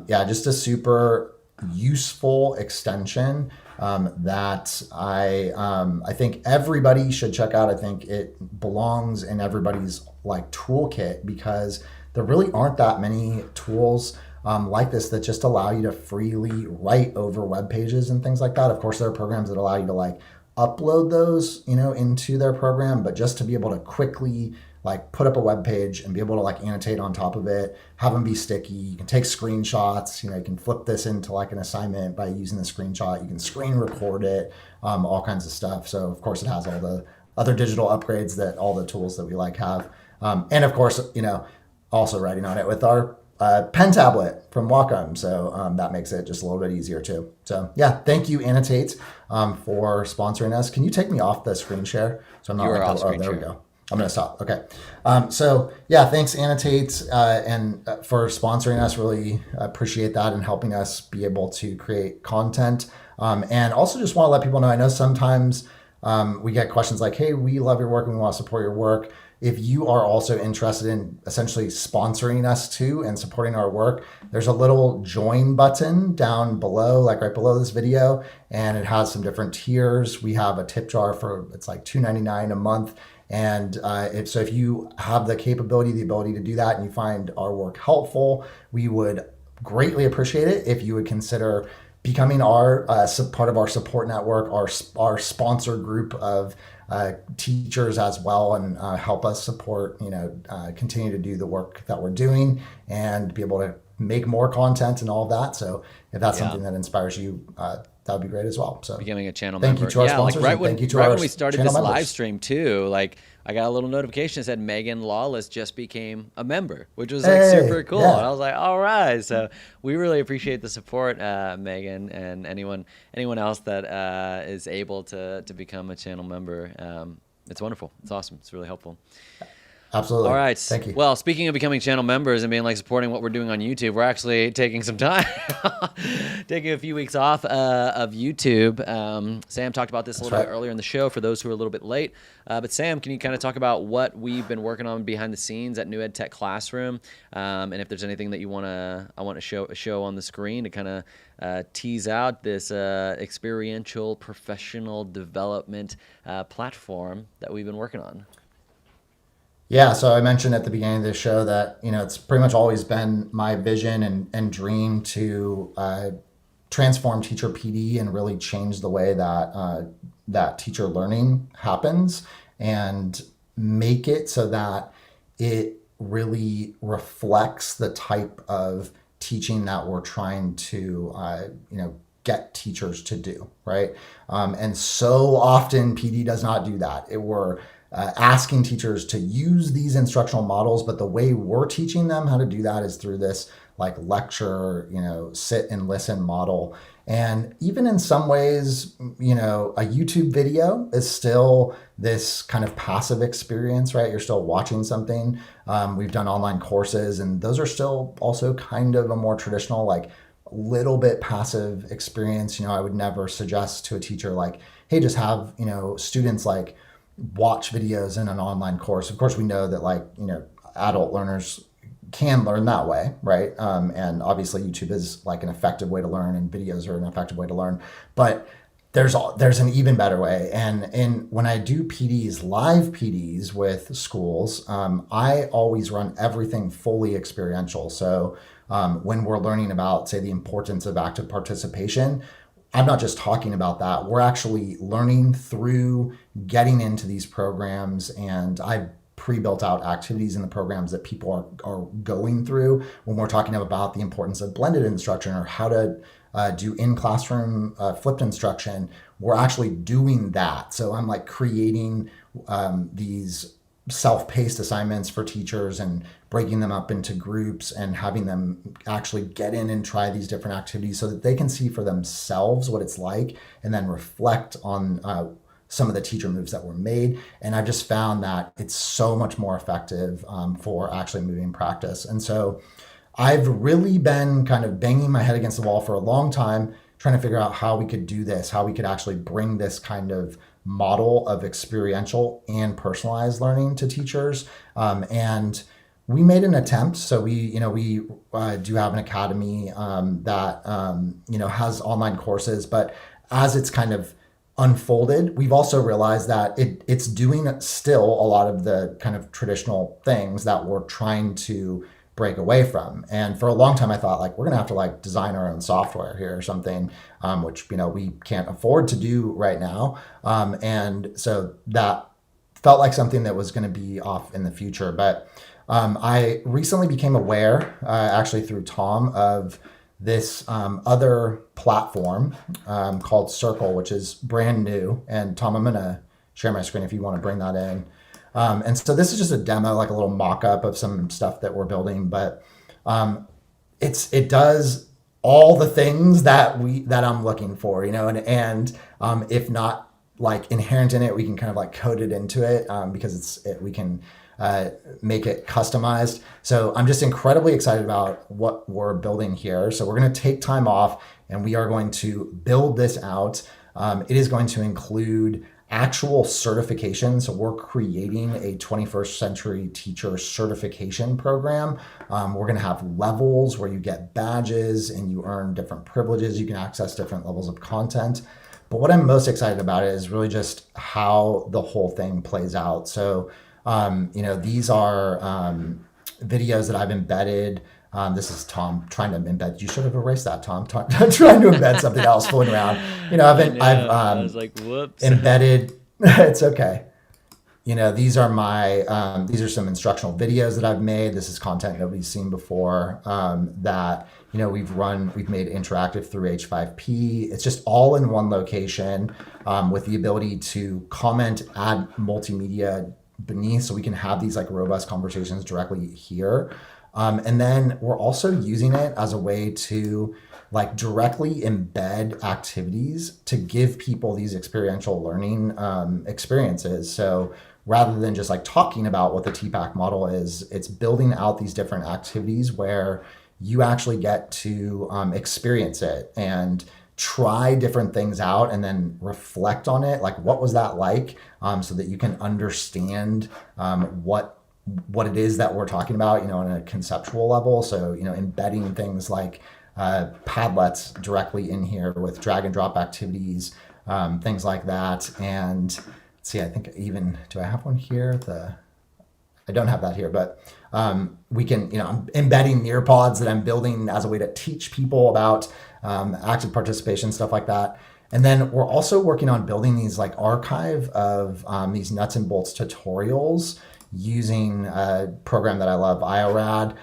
just a super useful extension that I think everybody should check out. I think it belongs in everybody's like toolkit because there really aren't that many tools like this that just allow you to freely write over web pages and things like that. Of course, there are programs that allow you to like upload those, into their program, but just to be able to quickly like put up a web page and be able to like annotate on top of it, have them be sticky. You can take screenshots, you can flip this into like an assignment by using the screenshot. You can screen record it, all kinds of stuff. So of course it has all the other digital upgrades that all the tools that we like have. And of course, also writing on it with our pen tablet from Wacom. So that makes it just a little bit easier too. So yeah, thank you Annotate for sponsoring us. Can you take me off the screen share? So I'm not You are off screen there share. We go. I'm going to stop. Okay. So yeah, thanks Annotate and for sponsoring us. Really appreciate that and helping us be able to create content. And also just want to let people know, I know sometimes we get questions like, hey, we love your work and we want to support your work. If you are also interested in essentially sponsoring us too and supporting our work, there's a little join button down below, like right below this video, and it has some different tiers. We have a tip jar it's like $2.99 a month. And if you have the capability, the ability to do that and you find our work helpful, we would greatly appreciate it if you would consider becoming our part of our support network, our sponsor group of teachers as well, and help us support, continue to do the work that we're doing and be able to make more content and all of that. So if that's something that inspires you, that would be great as well. So Becoming a channel thank member. you to our sponsors. Like Thank you to our when we started channel this members. live stream too, like I got a little notification that said Megan Lawless just became a member, which was like super cool. Yeah. And I was like, all right. So we really appreciate the support, Megan, and anyone else that is able to become a channel member. It's wonderful. It's awesome. It's really helpful. Absolutely. All right. Thank you. Well, speaking of becoming channel members and being like supporting what we're doing on YouTube, we're actually taking some time, taking a few weeks off of YouTube. Sam talked about this a little bit earlier in the show for those who are a little bit late. But Sam, can you kind of talk about what we've been working on behind the scenes at New EdTech Classroom, and if there's anything that I want to show on the screen to kind of tease out this experiential professional development platform that we've been working on? Yeah, so I mentioned at the beginning of this show that, it's pretty much always been my vision and dream to transform teacher PD and really change the way that teacher learning happens and make it so that it really reflects the type of teaching that we're trying to, get teachers to do, right? And so often PD does not do that. We're asking teachers to use these instructional models, but the way we're teaching them how to do that is through this like lecture, sit and listen model. And even in some ways, a YouTube video is still this kind of passive experience, right? You're still watching something. We've done online courses and those are still also kind of a more traditional like little bit passive experience. I would never suggest to a teacher like, hey, just have, students like watch videos in an online course. Of course, we know that like, adult learners can learn that way, right? And obviously YouTube is like an effective way to learn, and videos are an effective way to learn, but there's an even better way. And when I do PDs, live PDs with schools, I always run everything fully experiential. So when we're learning about, say, the importance of active participation, I'm not just talking about that. We're actually learning through getting into these programs, and I've pre-built out activities in the programs that people are going through when we're talking about the importance of blended instruction or how to do in-classroom flipped instruction. We're actually doing that. So I'm like creating these self-paced assignments for teachers and breaking them up into groups and having them actually get in and try these different activities so that they can see for themselves what it's like and then reflect on some of the teacher moves that were made. And I've just found that it's so much more effective for actually moving practice. And so I've really been kind of banging my head against the wall for a long time, trying to figure out how we could do this, how we could actually bring this kind of model of experiential and personalized learning to teachers. And we made an attempt. So we do have an academy that has online courses, but as it's kind of unfolded, we've also realized that it's doing still a lot of the kind of traditional things that we're trying to break away from. And for a long time, I thought like, we're gonna have to like design our own software here or something, which, we can't afford to do right now. And so that felt like something that was gonna be off in the future. But I recently became aware, actually through Tom, of this other platform called Circle, which is brand new. And Tom, I'm gonna share my screen if you wanna bring that in. And so this is just a demo, like a little mock-up of some stuff that we're building, but it does all the things that I'm looking for, and if not like inherent in it, we can kind of like code it into it because we can make it customized. So I'm just incredibly excited about what we're building here. So we're going to take time off and we are going to build this out. It is going to include actual certification. So we're creating a 21st century teacher certification program. We're going to have levels where you get badges and you earn different privileges. You can access different levels of content. But what I'm most excited about is really just how the whole thing plays out. So, these are videos that I've embedded. This is Tom trying to embed. You should have erased that, Tom. Trying to embed something else fooling around. I was like, whoops. Embedded. It's okay. These are these are some instructional videos that I've made. This is content nobody's seen before. That we've made interactive through H5P. It's just all in one location with the ability to comment, add multimedia beneath, so we can have these like robust conversations directly here. And then we're also using it as a way to like directly embed activities to give people these experiential learning experiences. So rather than just like talking about what the TPAC model is, it's building out these different activities where you actually get to experience it and try different things out and then reflect on it. Like, what was that like? So that you can understand what it is that we're talking about, on a conceptual level. So, embedding things like Padlets directly in here with drag and drop activities, things like that. And let's see, I think even, do I have one here? I don't have that here, but we can, I'm embedding Nearpods that I'm building as a way to teach people about active participation, stuff like that. And then we're also working on building these like archive of these nuts and bolts tutorials using a program that I love, IORAD,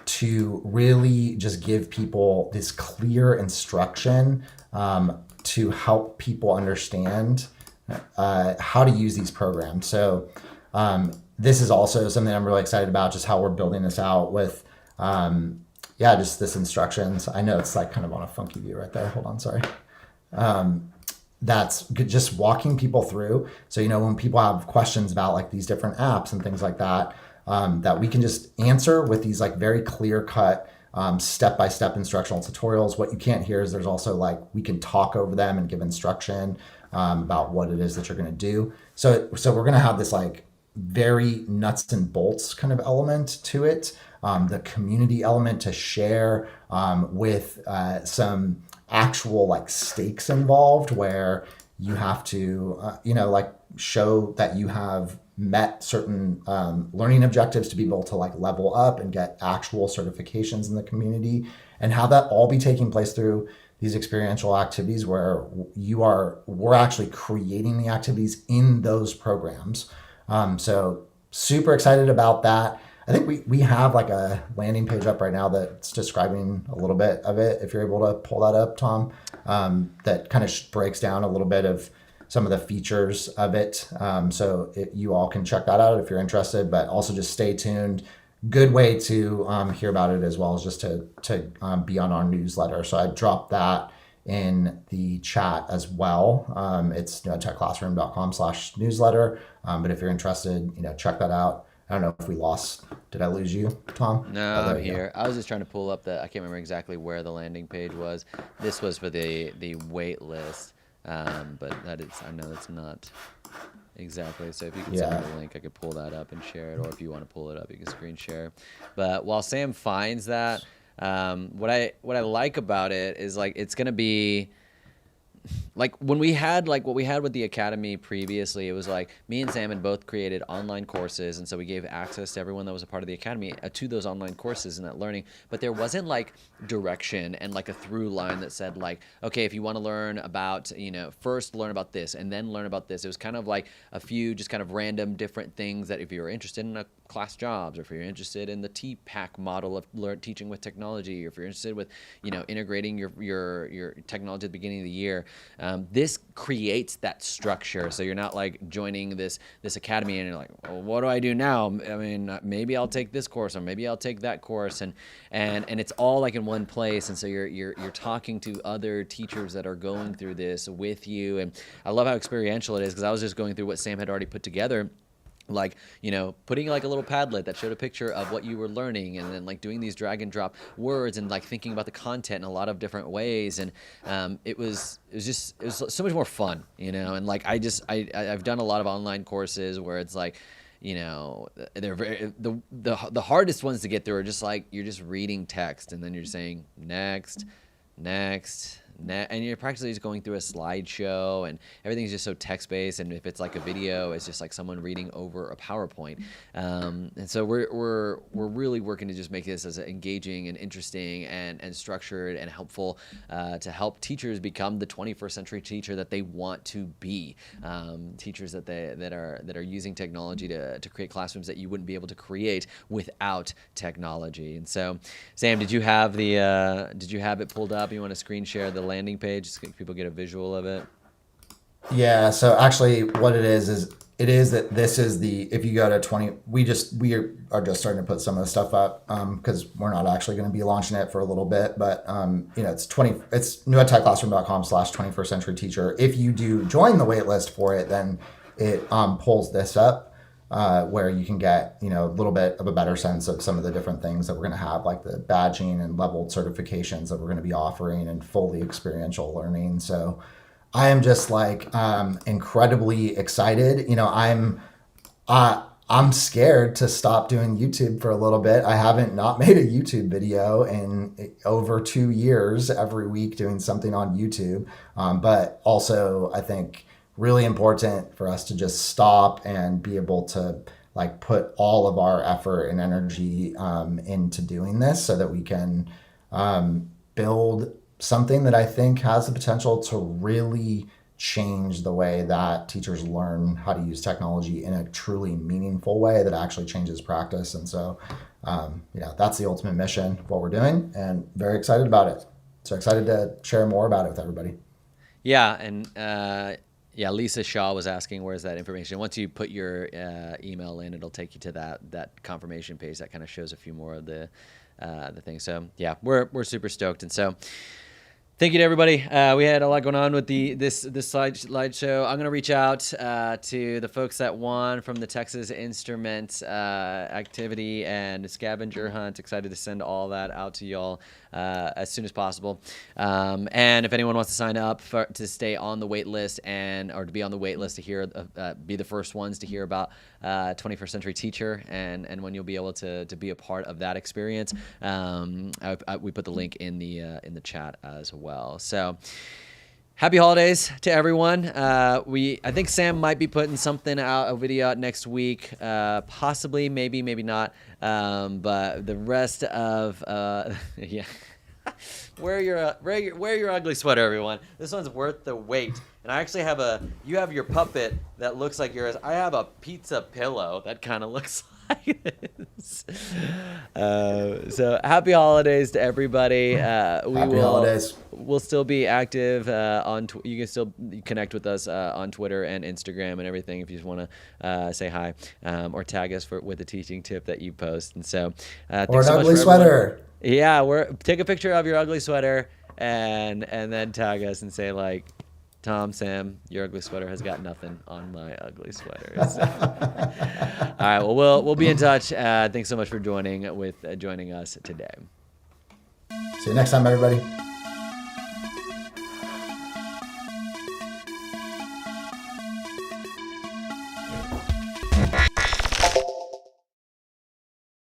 to really just give people this clear instruction to help people understand how to use these programs. So this is also something I'm really excited about, just how we're building this out with, just this instructions. I know it's like kind of on a funky view right there. Hold on, sorry. That's just walking people through. So, when people have questions about like these different apps and things like that, that we can just answer with these like very clear cut step-by-step instructional tutorials. What you can't hear is there's also like, we can talk over them and give instruction about what it is that you're going to do. So we're going to have this like very nuts and bolts kind of element to it. The community element to share with some actual like stakes involved, where you have to, like show that you have met certain learning objectives to be able to like level up and get actual certifications in the community, and have that all be taking place through these experiential activities where we're actually creating the activities in those programs. So super excited about that. I think we have like a landing page up right now that's describing a little bit of it. If you're able to pull that up, Tom, that kind of breaks down a little bit of some of the features of it. So you all can check that out if you're interested, but also just stay tuned. Good way to hear about it as well as just to be on our newsletter. So I dropped that in the chat as well. It's techclassroom.com/newsletter. But if you're interested, check that out. I don't know if did I lose you, Tom? No, I'm here. I was just trying to pull up I can't remember exactly where the landing page was. This was for the wait list. But I know it's not exactly. So if you could send me the link, I could pull that up and share it. Or if you want to pull it up, you can screen share. But while Sam finds that, what I like about it is like, it's going to be like when we had like what we had with the Academy previously. It was like me and Sam had both created online courses, and so we gave access to everyone that was a part of the Academy to those online courses and that learning. But there wasn't like direction and like a through line that said like, okay, if you want to learn about, first learn about this and then learn about this. It was kind of like a few just kind of random different things that if you're interested in a class jobs, or if you're interested in the TPAC model of teaching with technology, or if you're interested with, integrating your technology at the beginning of the year, this creates that structure. So you're not like joining this academy and you're like, well, what do I do now? I mean, maybe I'll take this course, or maybe I'll take that course, and it's all like in one place. And so you're talking to other teachers that are going through this with you. And I love how experiential it is, because I was just going through what Sam had already put together, like, putting like a little Padlet that showed a picture of what you were learning, and then like doing these drag and drop words, and like thinking about the content in a lot of different ways. And it was so much more fun, and like I've done a lot of online courses where it's like, they're very, the hardest ones to get through are just like, you're just reading text and then you're saying next, and you're practically just going through a slideshow, and everything's just so text-based. And if it's like a video, it's just like someone reading over a PowerPoint. And so we're really working to just make this as engaging and interesting and structured and helpful to help teachers become the 21st century teacher that they want to be. Teachers that are using technology to create classrooms that you wouldn't be able to create without technology. And so, Sam, did you have it pulled up? You want to screen share the landing page so people get a visual of it? Yeah, so actually what it is that this is if you go to 20, we are just starting to put some of the stuff up because we're not actually going to be launching it for a little bit, but it's newedtechclassroom.com/21st century teacher. If you do join the wait list for it, then it pulls this up where you can get a little bit of a better sense of some of the different things that we're going to have, like the badging and leveled certifications that we're going to be offering, and fully experiential learning. So I am just like incredibly excited. I'm scared to stop doing YouTube for a little bit. I haven't not made a YouTube video in over 2 years, every week doing something on YouTube. But also I think really important for us to just stop and be able to like put all of our effort and energy into doing this, so that we can build something that I think has the potential to really change the way that teachers learn how to use technology in a truly meaningful way that actually changes practice. And so, that's the ultimate mission of what we're doing, and very excited about it. So excited to share more about it with everybody. Yeah. And, Lisa Shaw was asking, where's that information? Once you put your email in, it'll take you to that confirmation page that kind of shows a few more of the things. So yeah, we're super stoked. And so Thank you to everybody. We had a lot going on with this slideshow. I'm gonna reach out to the folks that won from the Texas Instrument activity and scavenger hunt. Excited to send all that out to y'all as soon as possible. And if anyone wants to sign up to stay on the wait list or to be on the wait list to hear, be the first ones to hear about 21st Century Teacher and when you'll be able to be a part of that experience, we put the link in the chat as well. So happy holidays to everyone. I think Sam might be putting a video out next week, possibly, maybe not. But the rest of yeah. Wear your ugly sweater, everyone. This one's worth the wait. And I actually you have your puppet that looks like yours. I have a pizza pillow that kind of looks like this. So happy holidays to everybody. Happy holidays. We'll still be active you can still connect with us on Twitter and Instagram and everything if you just want to say hi or tag us with a teaching tip that you post. And so or an ugly sweater. Yeah, take a picture of your ugly sweater and then tag us and say like, Tom, Sam, your ugly sweater has got nothing on my ugly sweater. So. All right, well, we'll be in touch. Thanks so much for joining us today. See you next time, everybody.